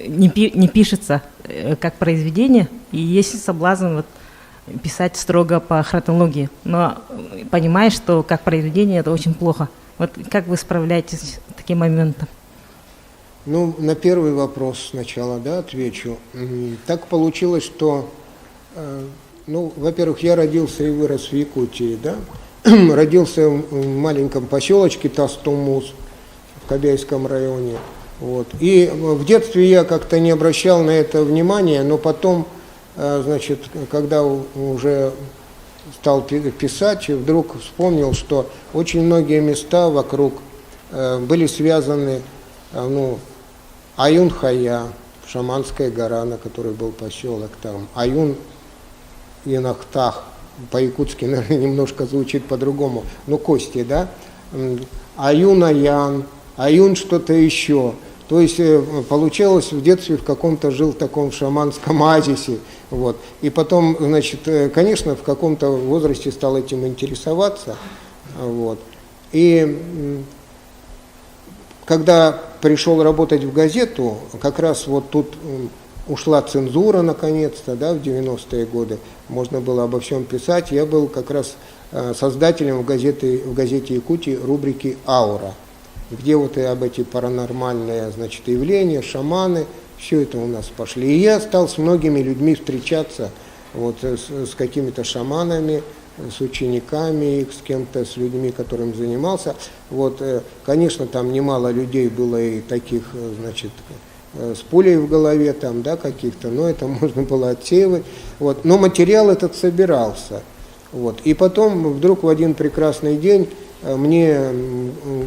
не пишется как произведение, и есть соблазн писать строго по хронологии. Но понимаешь, что как произведение это очень плохо. Вот как вы справляетесь с таким моментом? Ну, на первый вопрос сначала, да, отвечу. Так получилось, что, во-первых, я родился и вырос в Якутии, да. Родился в маленьком поселочке Тастумус в Кобяйском районе. Вот. И в детстве я как-то не обращал на это внимания, но потом, значит, когда уже стал писать, вдруг вспомнил, что очень многие места вокруг были связаны, Аюн-Хая, Шаманская гора, на которой был поселок, там, Аюн-Янахтах, по-якутски, наверное, немножко звучит по-другому, Кости, да, Аюн-Аян, Аюн что-то еще. То есть получалось, в детстве в каком-то жил в таком шаманском оазисе. Вот. И потом, значит, конечно, в каком-то возрасте стал этим интересоваться. Вот. И когда пришел работать в газету, как раз вот тут ушла цензура наконец-то, да, в 90-е годы, можно было обо всем писать. Я был как раз создателем в газете Якутии рубрики «Аура», где вот и об эти паранормальные, значит, явления, шаманы, все это у нас пошли. И я стал с многими людьми встречаться, вот, с какими-то шаманами, с учениками, с кем-то, с людьми, которым занимался. Вот, конечно, там немало людей было и таких, значит, с пулей в голове там, да, каких-то, но это можно было отсеивать. Вот. Но материал этот собирался. Вот. И потом вдруг в один прекрасный день мне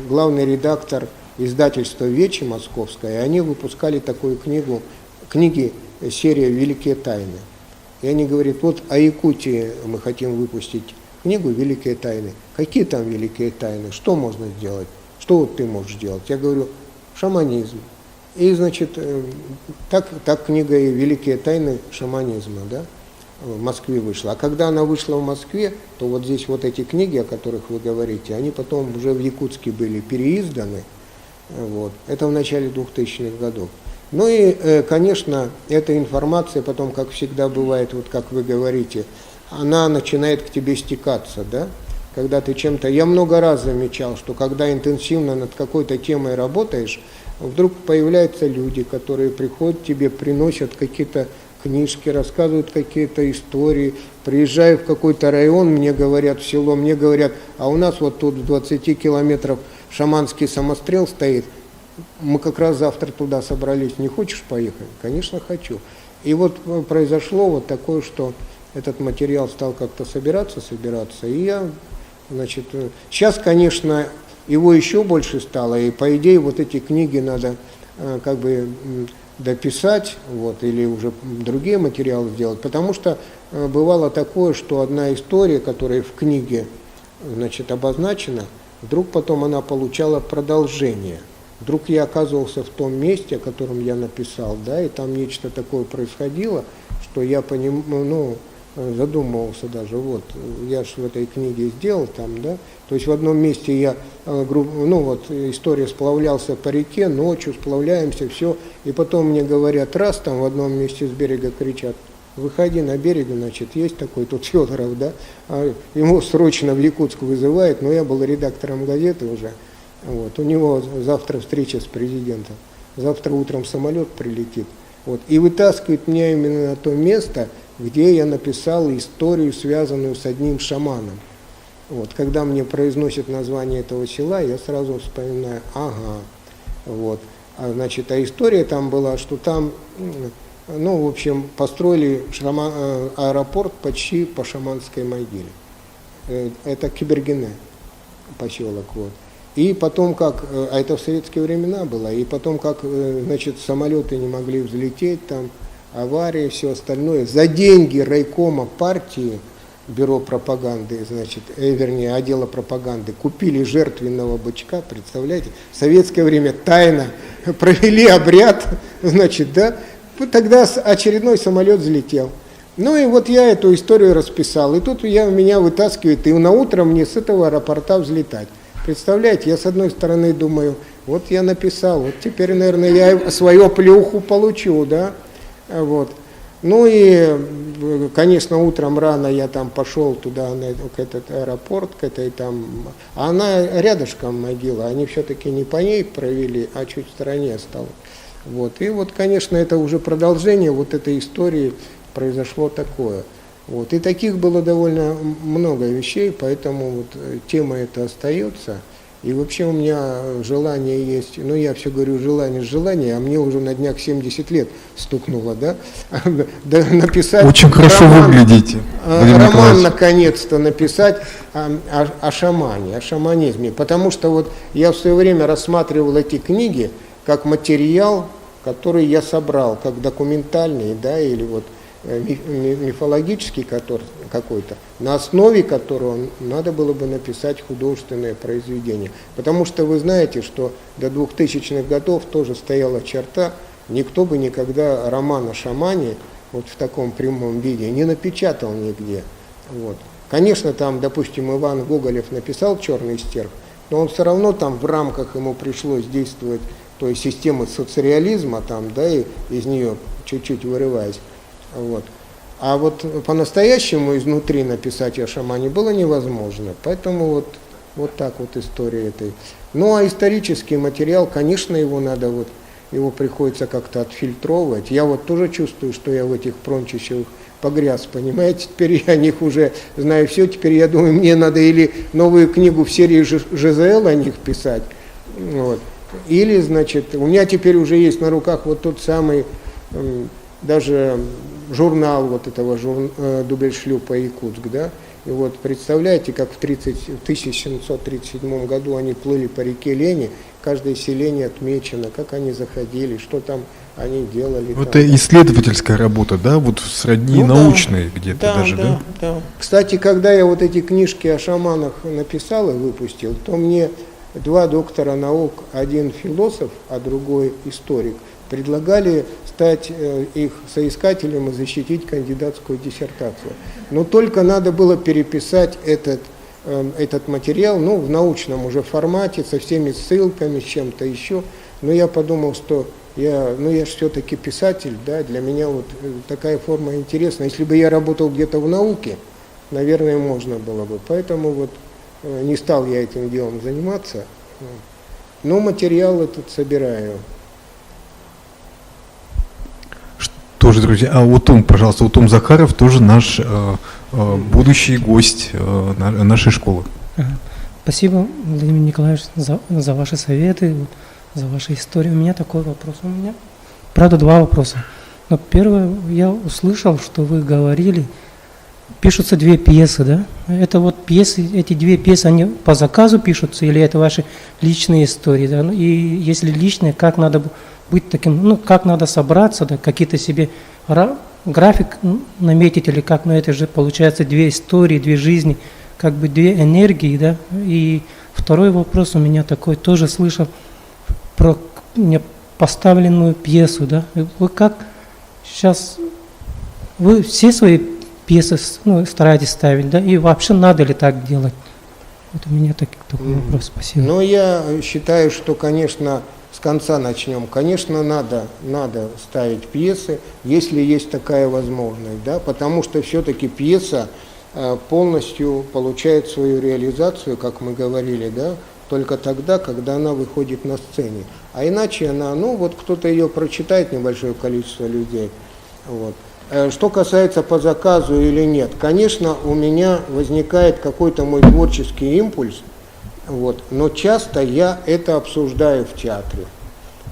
главный редактор издательства «Вечи» московское, они выпускали такую книги серия «Великие тайны». И они говорят, вот о Якутии мы хотим выпустить книгу «Великие тайны». Какие там великие тайны? Что можно сделать? Что вот ты можешь делать? Я говорю, шаманизм. И, значит, так книга и «Великие тайны шаманизма», да, в Москве вышла. А когда она вышла в Москве, то вот здесь вот эти книги, о которых вы говорите, они потом уже в Якутске были переизданы. Вот. Это в начале 2000-х годов. Ну и, конечно, эта информация потом, как всегда бывает, вот как вы говорите, она начинает к тебе стекаться, да? Когда ты чем-то... Я много раз замечал, что когда интенсивно над какой-то темой работаешь, вдруг появляются люди, которые приходят к тебе, приносят какие-то книжки, рассказывают какие-то истории. Приезжаю в какой-то район, мне говорят, в село, мне говорят, а у нас вот тут в 20 километров шаманский самострел стоит, мы как раз завтра туда собрались, не хочешь поехать? Конечно, хочу. И вот произошло вот такое, что этот материал стал как-то собираться, и я, значит, сейчас, конечно, его еще больше стало, и по идее вот эти книги надо как бы дописать, вот, или уже другие материалы сделать, потому что бывало такое, что одна история, которая в книге, значит, обозначена, вдруг потом она получала продолжение. Вдруг я оказывался в том месте, о котором я написал, да, и там нечто такое происходило, что я задумывался даже, вот, я же в этой книге сделал там, да, то есть в одном месте я, история сплавлялся по реке, ночью сплавляемся, все, и потом мне говорят, раз там в одном месте с берега кричат, выходи на берег, значит, есть такой тут Федоров, да, ему срочно в Якутск вызывают, но я был редактором газеты уже, вот, у него завтра встреча с президентом, завтра утром самолет прилетит, вот, и вытаскивает меня именно на то место, где я написал историю, связанную с одним шаманом. Вот, когда мне произносят название этого села, я сразу вспоминаю, вот, значит, а история там была, что там, в общем, построили аэропорт почти по шаманской могиле. Это Кибергене поселок, вот. И потом как, а это в советские времена было, и потом как, значит, самолеты не могли взлететь там, аварии, все остальное. За деньги райкома партии, бюро пропаганды, значит, вернее, отдела пропаганды, купили жертвенного бычка, представляете? В советское время тайно провели обряд, значит, да, тогда очередной самолет взлетел. Ну и вот я эту историю расписал, и тут меня вытаскивает, и на утро мне с этого аэропорта взлетать. Представляете, я с одной стороны думаю, вот я написал, вот теперь, наверное, я свою плюху получу, да, вот. Ну и, конечно, утром рано я там пошел туда, к этот аэропорт, к этой там, а она рядышком могила, они все-таки не по ней провели, а чуть в стороне осталось. Вот. И вот, конечно, это уже продолжение вот этой истории произошло такое. Вот. И таких было довольно много вещей, поэтому вот тема эта остается. И вообще у меня желание есть, я все говорю желание, а мне уже на днях 70 лет стукнуло, да, написать... Очень хорошо выглядите. Роман наконец-то написать о шамане, о шаманизме, потому что вот я в свое время рассматривал эти книги как материал, который я собрал, как документальный, да, или вот мифологический какой-то, на основе которого надо было бы написать художественное произведение. Потому что вы знаете, что до 2000-х годов тоже стояла черта, никто бы никогда роман о шамане вот в таком прямом виде не напечатал нигде. Вот. Конечно, там, допустим, Иван Гоголев написал «Черный стерв», но он все равно там в рамках ему пришлось действовать той системы соцреализма, там, да, и из нее чуть-чуть вырываясь. Вот. А вот по-настоящему изнутри написать о шамане было невозможно. Поэтому вот так вот история этой. Ну а исторический материал, конечно, его приходится как-то отфильтровывать. Я вот тоже чувствую, что я в этих прончищах погряз, понимаете, теперь я о них уже знаю все, теперь я думаю, мне надо или новую книгу в серии ЖЗЛ о них писать, вот. Или, значит, у меня теперь уже есть на руках вот тот самый, даже журнал вот этого Дубельшлюпа «Якутск», да, и вот представляете, как в 1737 году они плыли по реке Лени, каждое селение отмечено, как они заходили, что там они делали. Это исследовательская работа, да, вот сродни научной где-то даже, да? Да. Кстати, когда я вот эти книжки о шаманах написал и выпустил, то мне 2 доктора наук, один философ, а другой историк, предлагали стать их соискателем и защитить кандидатскую диссертацию. Но только надо было переписать этот материал, ну, в научном уже формате, со всеми ссылками, с чем-то еще. Но я подумал, что я же все-таки писатель, да, для меня вот такая форма интересна. Если бы я работал где-то в науке, наверное, можно было бы. Поэтому вот не стал я этим делом заниматься. Но материал этот собираю. Тоже, друзья, а Утум, пожалуйста, Утум Захаров тоже наш будущий гость нашей школы. Спасибо, Владимир Николаевич, за ваши советы, за ваши истории. У меня такой вопрос. У меня, правда, 2 вопроса. Но первое, я услышал, что вы говорили, пишутся 2 пьесы, да? Это вот пьесы, эти 2 пьесы, они по заказу пишутся или это ваши личные истории, да? И если личные, как надо быть таким, ну, как надо собраться, да, какие-то себе график наметить, или как, это же получается 2 истории, 2 жизни, как бы 2 энергии, да. И второй вопрос у меня такой, тоже слышал про поставленную пьесу, да. Вы как сейчас, вы все свои пьесы стараетесь ставить, да, и вообще надо ли так делать? Вот у меня такой вопрос, спасибо. Ну, я считаю, что, конечно, с конца начнем. Конечно, надо ставить пьесы, если есть такая возможность, да, потому что все-таки пьеса полностью получает свою реализацию, как мы говорили, да, только тогда, когда она выходит на сцене. А иначе она, вот кто-то ее прочитает, небольшое количество людей. Вот. Что касается по заказу или нет, конечно, у меня возникает какой-то мой творческий импульс, вот, но часто я это обсуждаю в театре.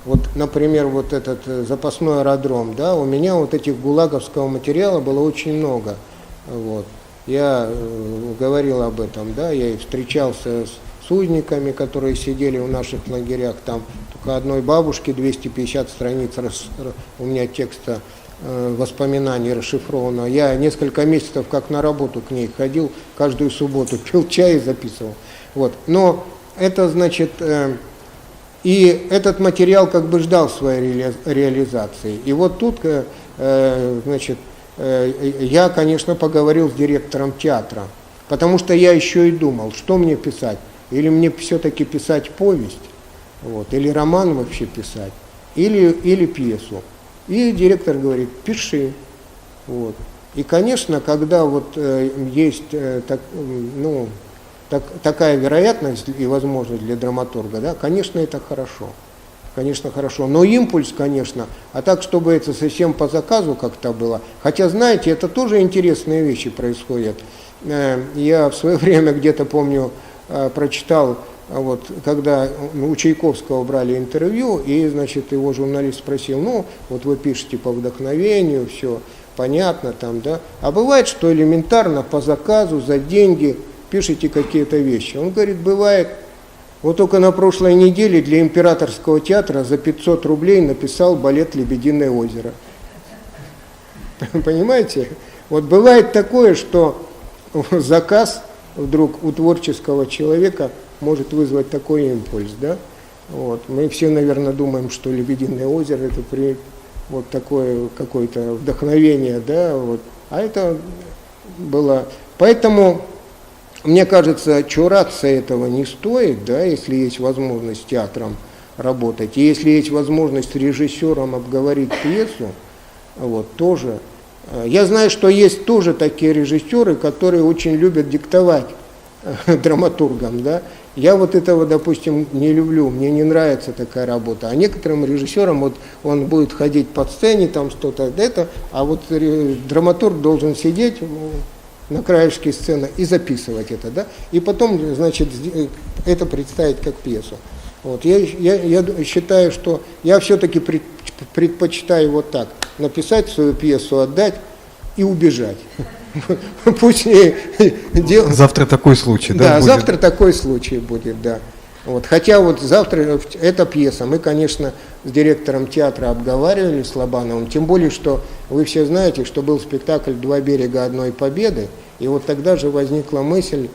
Вот, например, вот этот запасной аэродром, да, у меня вот этих гулаговского материала было очень много. Вот. Я говорил об этом, да, я и встречался с узниками, которые сидели в наших лагерях, там только одной бабушке 250 страниц у меня текста воспоминаний расшифровано. Я несколько месяцев как на работу к ней ходил, каждую субботу пил чай и записывал. Вот. Но это значит, и этот материал как бы ждал своей реализации. И вот тут, значит, я, конечно, поговорил с директором театра, потому что я еще и думал, что мне писать. Или мне все-таки писать повесть, вот, или роман вообще писать, или пьесу. И директор говорит, пиши. Вот. И, конечно, когда вот есть такая вероятность и возможность для драматурга, да, конечно, это хорошо. Конечно, хорошо. Но импульс, конечно, а так, чтобы это совсем по заказу как-то было. Хотя, знаете, это тоже интересные вещи происходят. Я в свое время где-то, помню, прочитал, вот, когда у Чайковского брали интервью, и, значит, его журналист спросил, вот вы пишете по вдохновению, все понятно там, да, а бывает, что элементарно по заказу, за деньги пишете какие-то вещи. Он говорит, бывает. Вот только на прошлой неделе для Императорского театра за 500 рублей написал балет «Лебединое озеро». Понимаете? Вот бывает такое, что заказ вдруг у творческого человека может вызвать такой импульс, да? Вот. Мы все, наверное, думаем, что «Лебединое озеро» – это вот такое какое-то вдохновение, да? Вот. А это было… Поэтому… Мне кажется, чураться этого не стоит, да, если есть возможность с театром работать. И если есть возможность с режиссером обговорить пьесу, вот, тоже. Я знаю, что есть тоже такие режиссеры, которые очень любят диктовать драматургам, да. Я вот этого, допустим, не люблю, мне не нравится такая работа. А некоторым режиссерам вот он будет ходить по сцене, там что-то это, а вот драматург должен сидеть на краешке сцены и записывать это, да, и потом, значит, это представить как пьесу. Вот. Я считаю, что я все-таки предпочитаю вот так, написать свою пьесу, отдать и убежать. Пусть завтра такой случай, да? Да, завтра такой случай будет, да. Вот. Хотя вот завтра эта пьеса, мы, конечно, с директором театра обговаривали с Лобановым, тем более, что вы все знаете, что был спектакль «Два берега одной победы», и вот тогда же возникла мысль,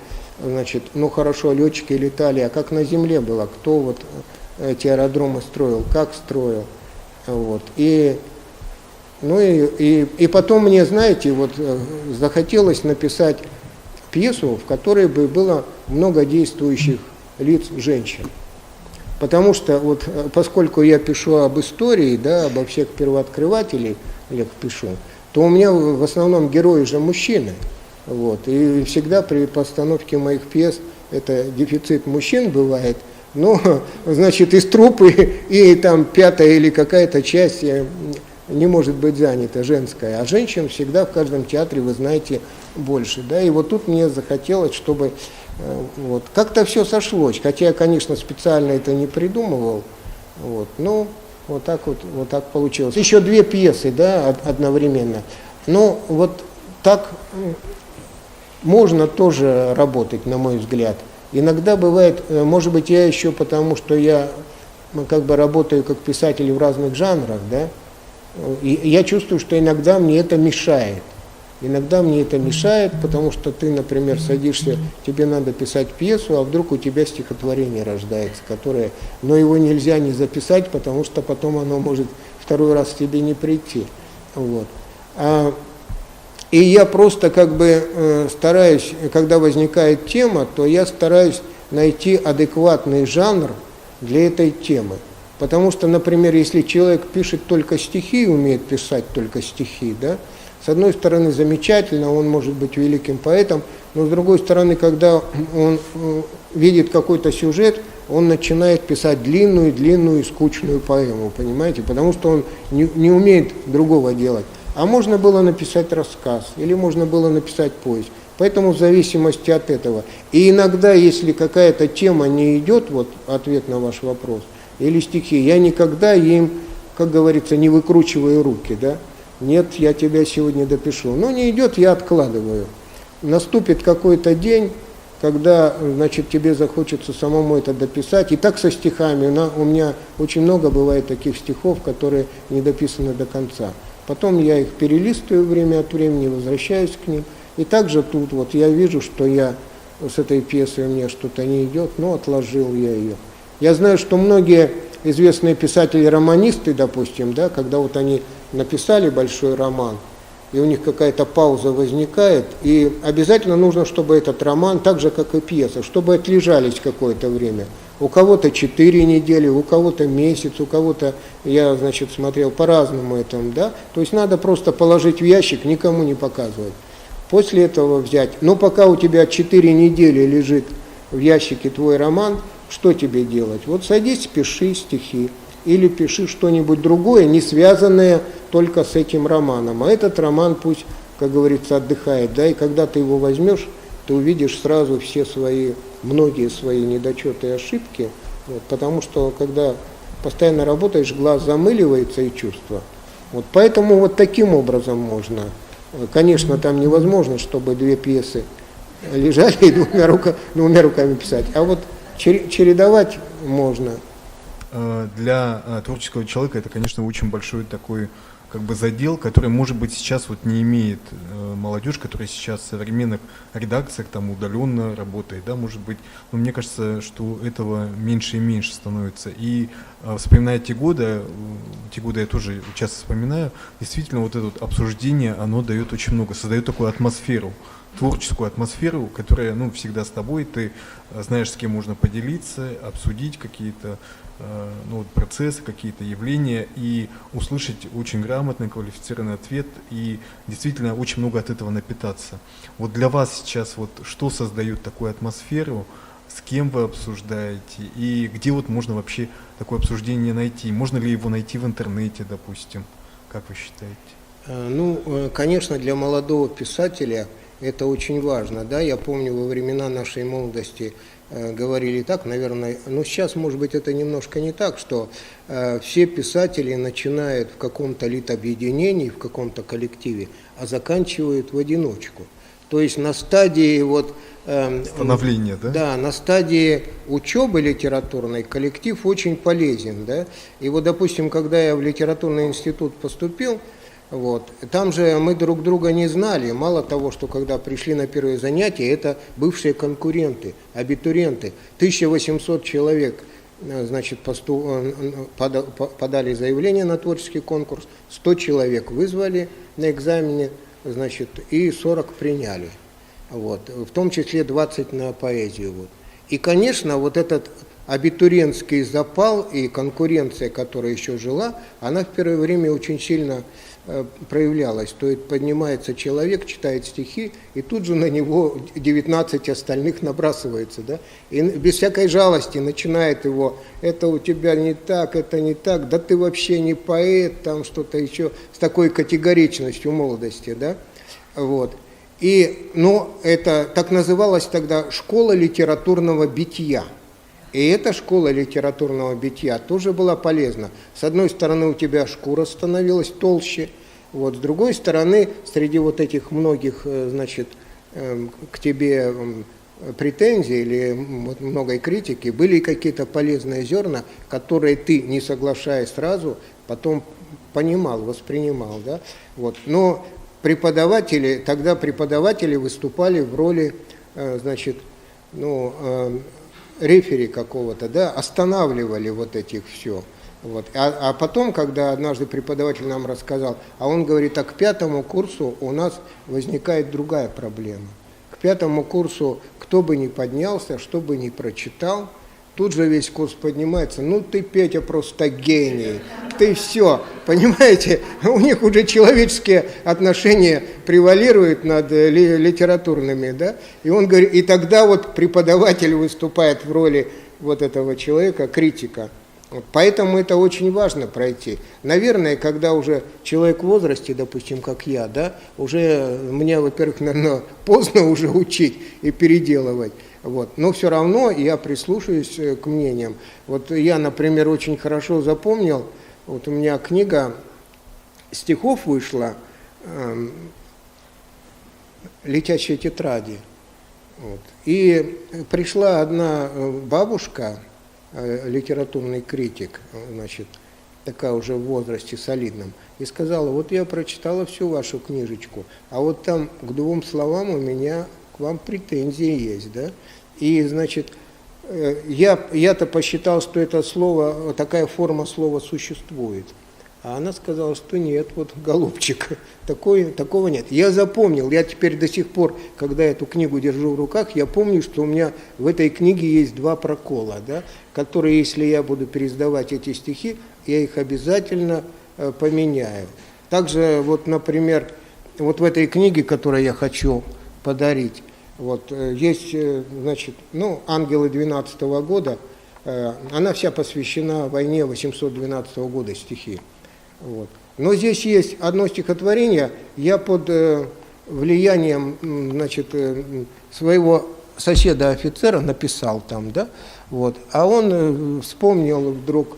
значит, ну хорошо, летчики летали, а как на земле было, кто вот эти аэродромы строил, как строил, вот. И потом мне, знаете, вот захотелось написать пьесу, в которой бы было много действующих лиц женщин. Потому что вот, поскольку я пишу об истории, да, обо всех первооткрывателей пишу, то у меня в основном герои же мужчины. Вот. И всегда при постановке моих пьес это дефицит мужчин бывает, но, значит, из труппы и там пятая или какая-то часть не может быть занята, женская. А женщин всегда в каждом театре, вы знаете, больше. Да? И вот тут мне захотелось, чтобы вот, как-то все сошлось. Хотя я, конечно, специально это не придумывал. Вот, но вот так получилось. Еще 2 пьесы, да, одновременно. Но вот так можно тоже работать, на мой взгляд. Иногда бывает, может быть, я еще потому, что я как бы работаю как писатель в разных жанрах, да, и я чувствую, что иногда мне это мешает. Иногда мне это мешает, потому что ты, например, садишься, тебе надо писать пьесу, а вдруг у тебя стихотворение рождается, которое, но его нельзя не записать, потому что потом оно может второй раз к тебе не прийти. Вот. И я просто как бы стараюсь, когда возникает тема, то я стараюсь найти адекватный жанр для этой темы. Потому что, например, если человек пишет только стихи, умеет писать только стихи, да, с одной стороны замечательно, он может быть великим поэтом, но с другой стороны, когда он видит какой-то сюжет, он начинает писать длинную, скучную поэму, понимаете, потому что он не умеет другого делать. А можно было написать рассказ, или можно было написать повесть. Поэтому в зависимости от этого. И иногда, если какая-то тема не идет, вот ответ на ваш вопрос, или стихи, я никогда им, как говорится, не выкручиваю руки, да. Нет, я тебя сегодня допишу. Но не идет, я откладываю. Наступит какой-то день, когда, значит, тебе захочется самому это дописать. И так со стихами. У меня очень много бывает таких стихов, которые не дописаны до конца. Потом я их перелистываю время от времени, возвращаюсь к ним. И также тут вот я вижу, что я с этой пьесой у меня что-то не идет, но отложил я ее. Я знаю, что многие известные писатели-романисты, допустим, да, когда вот они написали большой роман, и у них какая-то пауза возникает, и обязательно нужно, чтобы этот роман, так же, как и пьеса, чтобы отлежались какое-то время. У кого-то 4 недели, у кого-то месяц, у кого-то, я, значит, смотрел по-разному этому, да, то есть надо просто положить в ящик, никому не показывать. После этого взять, но пока у тебя 4 недели лежит в ящике твой роман, что тебе делать? Вот садись, пиши стихи. Или пиши что-нибудь другое, не связанное только с этим романом. А этот роман пусть, как говорится, отдыхает. Да? И когда ты его возьмешь, ты увидишь сразу все свои, многие свои недочеты и ошибки. Вот, потому что, когда постоянно работаешь, глаз замыливается и чувство. Вот, поэтому вот таким образом можно. Конечно, там невозможно, чтобы 2 пьесы лежали и двумя руками писать. А вот чередовать можно. Для творческого человека это, конечно, очень большой такой как бы задел, который, может быть, сейчас вот не имеет молодежь, которая сейчас в современных редакциях там удаленно работает, да, может быть, но мне кажется, что этого меньше и меньше становится. И вспоминая те годы я тоже часто вспоминаю, действительно вот это вот обсуждение, оно дает очень много, создает такую атмосферу, творческую атмосферу, которая, ну, всегда с тобой, ты знаешь, с кем можно поделиться, обсудить какие-то процессы, какие-то явления и услышать очень грамотный, квалифицированный ответ и действительно очень много от этого напитаться. Вот для вас сейчас вот что создает такую атмосферу, с кем вы обсуждаете и где вот можно вообще такое обсуждение найти? Можно ли его найти в интернете, допустим? Как вы считаете? Ну, конечно, для молодого писателя это очень важно, да, я помню, во времена нашей молодости говорили так, наверное, но сейчас, может быть, это немножко не так, что все писатели начинают в каком-то литобъединении, в каком-то коллективе, а заканчивают в одиночку. То есть на стадии вот становления, да? Да, на стадии учебы литературной коллектив очень полезен, да. И вот, допустим, когда я в литературный институт поступил, вот, там же мы друг друга не знали. Мало того, что когда пришли на первые занятия, это бывшие конкуренты, абитуриенты. 1800 человек, значит, подали заявление на творческий конкурс, 100 человек вызвали на экзамене, значит, и 40 приняли. Вот, в том числе 20 на поэзию. Вот. И, конечно, вот этот абитуриентский запал и конкуренция, которая еще жила, она в первое время очень сильно проявлялась. То есть поднимается человек, читает стихи, и тут же на него 19 остальных набрасывается. Да? И без всякой жалости начинает его: это у тебя не так, это не так, да ты вообще не поэт, там что-то еще, с такой категоричностью молодости. Да? Вот. И, ну, это так называлась тогда школа литературного битья. И эта школа литературного битья тоже была полезна. С одной стороны, у тебя шкура становилась толще, вот, с другой стороны, среди вот этих многих, значит, к тебе претензий или многой критики, были какие-то полезные зерна, которые ты, не соглашаясь сразу, потом понимал, воспринимал. Да? Вот. Но тогда преподаватели выступали в роли, значит, ну, рефери какого-то, да, останавливали вот этих все. Вот. А потом, когда однажды преподаватель нам рассказал, а он говорит, а к 5-му курсу у нас возникает другая проблема. К 5-му курсу кто бы ни поднялся, что бы ни прочитал, тут же весь курс поднимается: ну ты, Петя, просто гений, ты все, понимаете, у них уже человеческие отношения превалируют над литературными, да, и он говорит, и тогда вот преподаватель выступает в роли вот этого человека, критика. Вот, поэтому это очень важно пройти. Наверное, когда уже человек в возрасте, допустим, как я, да, уже мне, во-первых, наверное, поздно уже учить и переделывать. Вот. Но все равно я прислушаюсь к мнениям. Вот я, например, очень хорошо запомнил, вот у меня книга стихов вышла «Летящие тетради». Вот. И пришла одна бабушка, литературный критик, значит, такая уже в возрасте солидном, и сказала: вот я прочитала всю вашу книжечку, а вот там к 2 словам у меня к вам претензии есть, да? И, значит, я-то посчитал, что это слово, такая форма слова существует. А она сказала, что нет, вот, голубчик, такого нет. Я запомнил, я теперь до сих пор, когда эту книгу держу в руках, я помню, что у меня в этой книге есть 2 прокола, да, которые, если я буду переиздавать эти стихи, я их обязательно поменяю. Также, вот, например, вот в этой книге, которую я хочу подарить, вот, есть, значит, ну, «Ангелы 12-го года», она вся посвящена войне 812 года, стихи. Вот. Но здесь есть одно стихотворение, я под влиянием, значит, своего соседа-офицера написал там, да, вот, а он вспомнил вдруг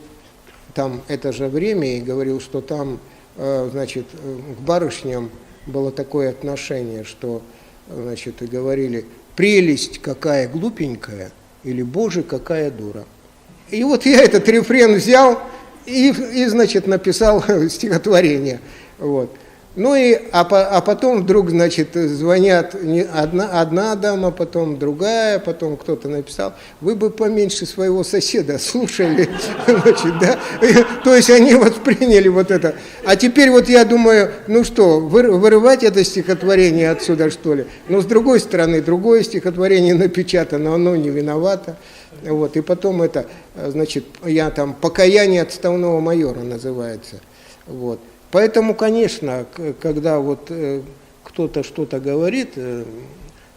там это же время и говорил, что там, значит, к барышням было такое отношение, что, значит, и говорили: прелесть какая глупенькая, или боже, какая дура. И вот я этот рефрен взял и значит, написал стихотворение. Вот. Ну и, а потом вдруг, значит, звонят одна дама, потом другая, потом кто-то написал: вы бы поменьше своего соседа слушали, значит, да? То есть они восприняли вот это. А теперь вот я думаю, ну что, вырывать это стихотворение отсюда, что ли? Но с другой стороны, другое стихотворение напечатано, оно не виновато. Вот, и потом это, значит, я там «Покаяние отставного майора» называется. Вот. Поэтому, конечно, когда вот кто-то что-то говорит,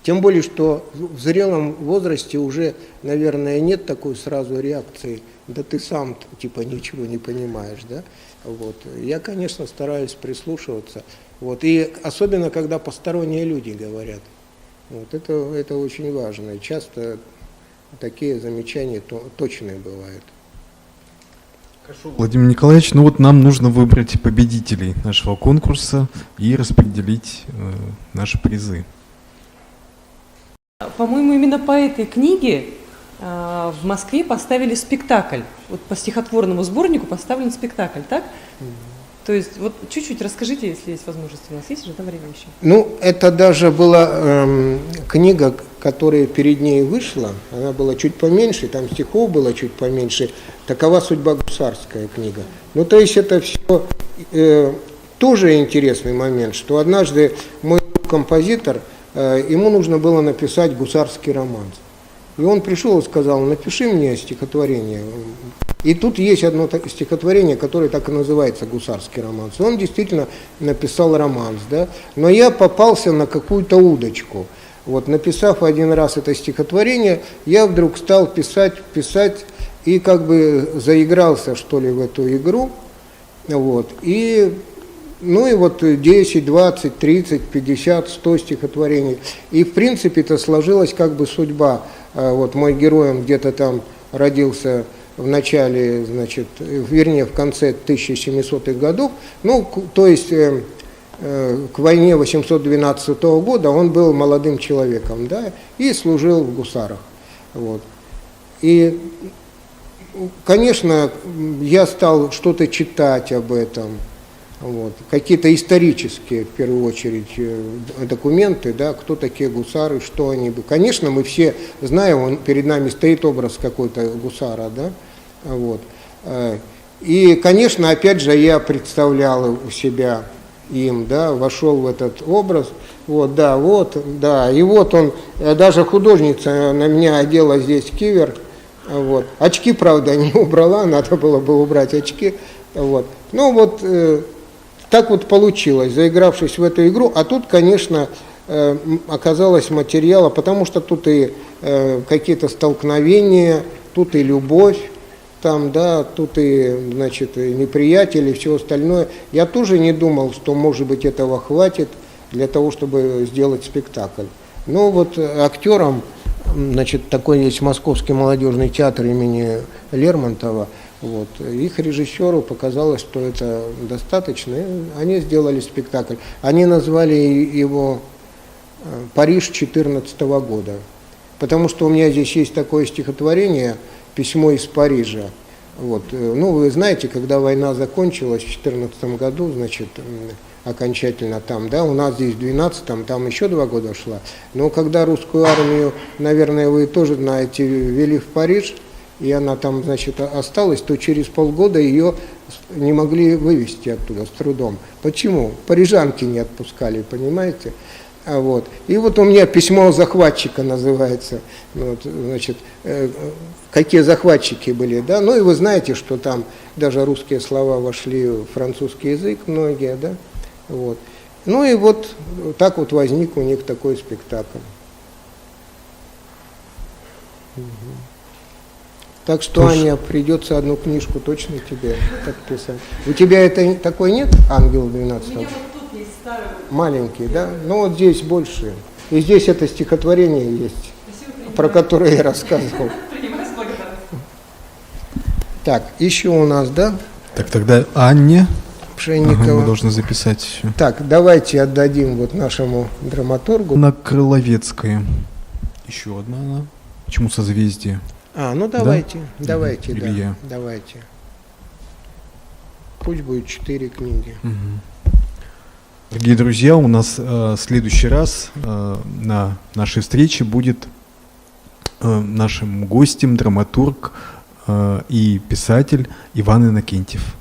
тем более, что в зрелом возрасте уже, наверное, нет такой сразу реакции: да ты сам типа ничего не понимаешь, да? Вот. Я, конечно, стараюсь прислушиваться. Вот. И особенно, когда посторонние люди говорят. Вот. Это очень важно. И часто такие замечания точные бывают. Владимир Николаевич, ну вот нам нужно выбрать победителей нашего конкурса и распределить наши призы. По-моему, именно по этой книге в Москве поставили спектакль. Вот по стихотворному сборнику поставлен спектакль, так? То есть вот чуть-чуть расскажите, если есть возможность, у нас есть же время еще. Ну, это даже была книга, которая перед ней вышла, она была чуть поменьше, там стихов было чуть поменьше. «Такова судьба гусарская» книга. Ну, то есть это все тоже интересный момент, что однажды мой композитор, ему нужно было написать гусарский романс. И он пришел и сказал: напиши мне стихотворение. И тут есть одно стихотворение, которое так и называется «Гусарский романс». Он действительно написал романс, да? Но я попался на какую-то удочку. Вот, написав один раз это стихотворение, я вдруг стал писать, и как бы заигрался, что ли, в эту игру. Вот, и, ну и вот 10, 20, 30, 50, 100 стихотворений. И, в принципе, это сложилась как бы судьба. Вот мой герой, он где-то там родился в начале, значит, вернее, в конце 1700-х годов, ну, то есть к войне 812 года он был молодым человеком, да, и служил в гусарах. Вот. И, конечно, я стал что-то читать об этом, вот, какие-то исторические, в первую очередь, документы, да, кто такие гусары, что они были. Конечно, мы все знаем, перед нами стоит образ какой-то гусара, да, вот. И, конечно, опять же, я представлял у себя им, да, вошел в этот образ, вот, да, и вот он, даже художница на меня одела здесь кивер, вот. Очки, правда, не убрала, надо было бы убрать очки, вот. Ну вот, так вот получилось, заигравшись в эту игру, а тут, конечно, оказалось материала, потому что тут и какие-то столкновения, тут и любовь, там, да, тут и, значит, и неприятели, и все остальное. Я тоже не думал, что, может быть, этого хватит для того, чтобы сделать спектакль. Но вот актерам, значит, такой есть Московский молодежный театр имени Лермонтова, вот, их режиссеру показалось, что это достаточно, и они сделали спектакль. Они назвали его «Париж 14 года», потому что у меня здесь есть такое стихотворение «Письмо из Парижа». Вот. Ну, вы знаете, когда война закончилась в 2014 году, значит, окончательно там, да, у нас здесь в 2012, там еще 2 года шла, но когда русскую армию, наверное, вы тоже знаете, ввели в Париж, и она там, значит, осталась, то через полгода ее не могли вывести оттуда с трудом. Почему? Парижанки не отпускали, понимаете? Вот. И вот у меня «Письмо захватчика» называется, вот, значит, какие захватчики были, да, ну и вы знаете, что там даже русские слова вошли в французский язык, многие, да, вот. Ну и вот так вот возник у них такой спектакль. Так что, Аня, придется одну книжку точно тебе подписать. У тебя это такой нет, «Ангел 12»? У меня вот тут есть старый. Маленький, да? Ну вот здесь больше. И здесь это стихотворение есть, про которое я рассказывал. Принимаю с благодарностью. Так, еще у нас, да? Так, тогда Анне. Пшенникова. Ага, мы должны записать все. Так, давайте отдадим вот нашему драматургу. На Крыловецкая. Еще одна она. Почему созвездие? Ну давайте, да? Давайте, Или да, я? давайте. Пусть будет 4 книги. Дорогие друзья, у нас следующий раз на нашей встрече будет нашим гостем драматург и писатель Иван Иннокентьев.